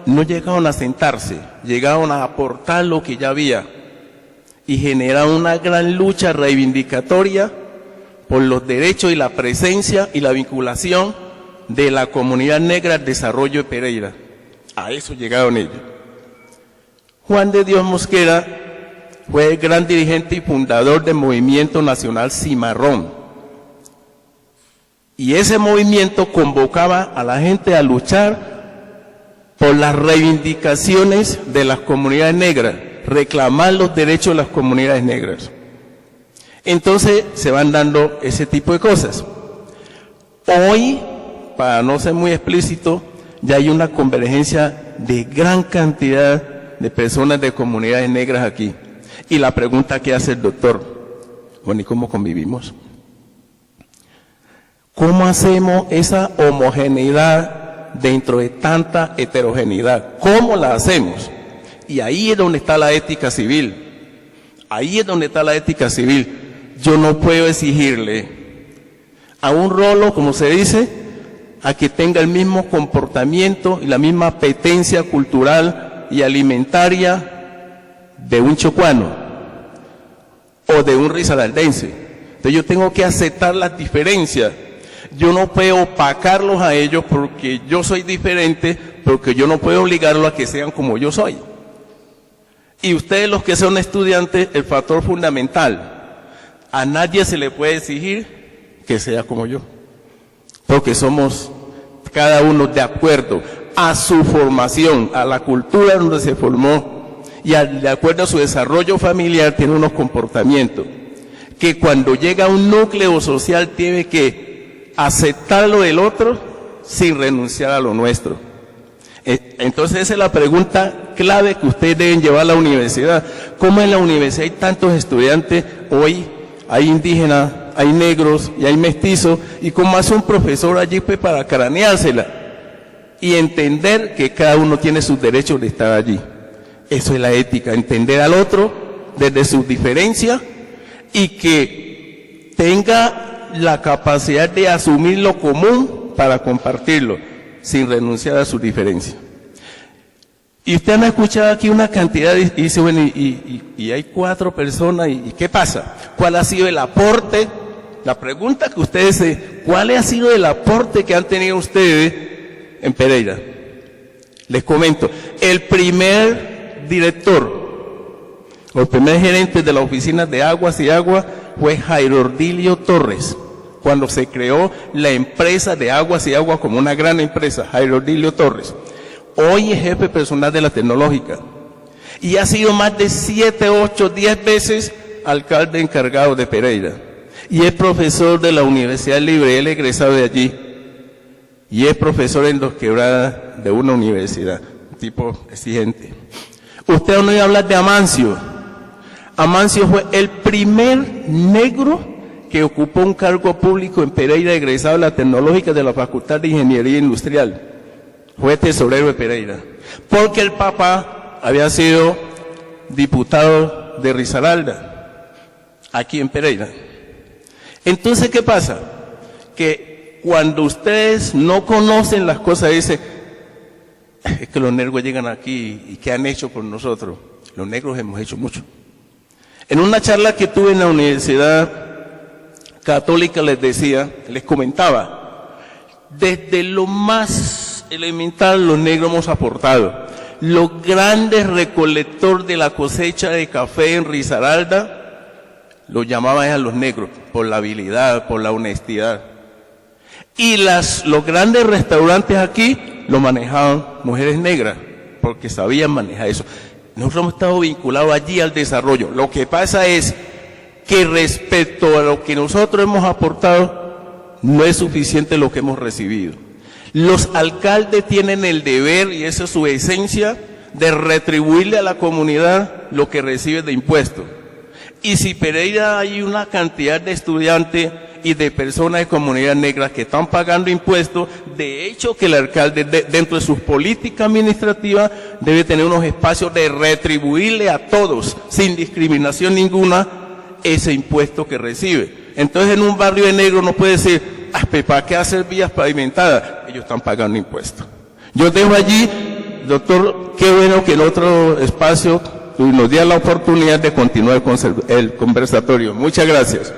no llegaron a sentarse, llegaron a aportar lo que ya había y generaron una gran lucha reivindicatoria por los derechos y la presencia y la vinculación de la comunidad negra al desarrollo de Pereira. A eso llegaron ellos. Juan de Dios Mosquera fue el gran dirigente y fundador del Movimiento Nacional Cimarrón. Y ese movimiento convocaba a la gente a luchar por las reivindicaciones de las comunidades negras, reclamar los derechos de las comunidades negras. Entonces se van dando ese tipo de cosas. Hoy, para no ser muy explícito, ya hay una convergencia de gran cantidad de personas de comunidades negras aquí. Y la pregunta que hace el doctor, bueno, ¿y cómo convivimos? ¿Cómo hacemos esa homogeneidad dentro de tanta heterogeneidad? ¿Cómo la hacemos? Y ahí es donde está la ética civil. Ahí es donde está la ética civil. Yo no puedo exigirle a un rolo, como se dice, a que tenga el mismo comportamiento y la misma apetencia cultural y alimentaria de un chocuano o de un risaraldense. Entonces yo tengo que aceptar las diferencias. Yo no puedo opacarlos a ellos porque yo soy diferente, porque yo no puedo obligarlos a que sean como yo soy. Y ustedes los que son estudiantes, el factor fundamental, a nadie se le puede exigir que sea como yo, porque somos cada uno de acuerdo a su formación, a la cultura donde se formó y de acuerdo a su desarrollo familiar tiene unos comportamientos que cuando llega a un núcleo social tiene que aceptar lo del otro sin renunciar a lo nuestro. Entonces esa es la pregunta clave que ustedes deben llevar a la universidad. ¿Cómo en la universidad hay tantos estudiantes? Hoy hay indígenas, hay negros y hay mestizos, y cómo hace un profesor allí pues para craneársela y entender que cada uno tiene sus derechos de estar allí. Eso es la ética, entender al otro desde sus diferencias y que tenga la capacidad de asumir lo común para compartirlo, sin renunciar a sus diferencias. Y usted ha escuchado aquí una cantidad y dice, bueno, y hay 4 personas, ¿y qué pasa? ¿Cuál ha sido el aporte? La pregunta que ustedes se, ¿cuál ha sido el aporte que han tenido ustedes en Pereira? Les comento, el primer director, o el primer gerente de la oficina de Aguas y Agua fue Jairo Ordilio Torres, cuando se creó la empresa de Aguas y Agua como una gran empresa, Jairo Ordilio Torres. Hoy es jefe personal de la tecnológica y ha sido más de 7, 8, 10 veces alcalde encargado de Pereira y es profesor de la Universidad Libre, él es egresado de allí y es profesor en Dos Quebradas de una universidad tipo exigente. Usted no iba a hablar de Amancio. Amancio fue el primer negro que ocupó un cargo público en Pereira, egresado de la Tecnológica de la Facultad de Ingeniería Industrial. Fue tesorero de Pereira. Porque el papá había sido diputado de Risaralda, aquí en Pereira. Entonces, ¿qué pasa? Que cuando ustedes no conocen las cosas, dicen, es que los negros llegan aquí y ¿qué han hecho por nosotros? Los negros hemos hecho mucho. En una charla que tuve en la Universidad Católica les comentaba, desde lo más elemental los negros hemos aportado. Los grandes recolectores de la cosecha de café en Risaralda, los llamaban a los negros, por la habilidad, por la honestidad. Y los grandes restaurantes aquí lo manejaban mujeres negras, porque sabían manejar eso. Nosotros hemos estado vinculados allí al desarrollo. Lo que pasa es que respecto a lo que nosotros hemos aportado, no es suficiente lo que hemos recibido. Los alcaldes tienen el deber, y esa es su esencia, de retribuirle a la comunidad lo que recibe de impuestos. Y si Pereira hay una cantidad de estudiantes y de personas de comunidad negra que están pagando impuestos, de hecho que el alcalde dentro de sus políticas administrativas debe tener unos espacios de retribuirle a todos, sin discriminación ninguna, ese impuesto que recibe. Entonces en un barrio de negro no puede decir, ¿para qué hacer vías pavimentadas? Ellos están pagando impuestos. Yo dejo allí, doctor, qué bueno que en otro espacio nos diera la oportunidad de continuar con el conversatorio. Muchas gracias.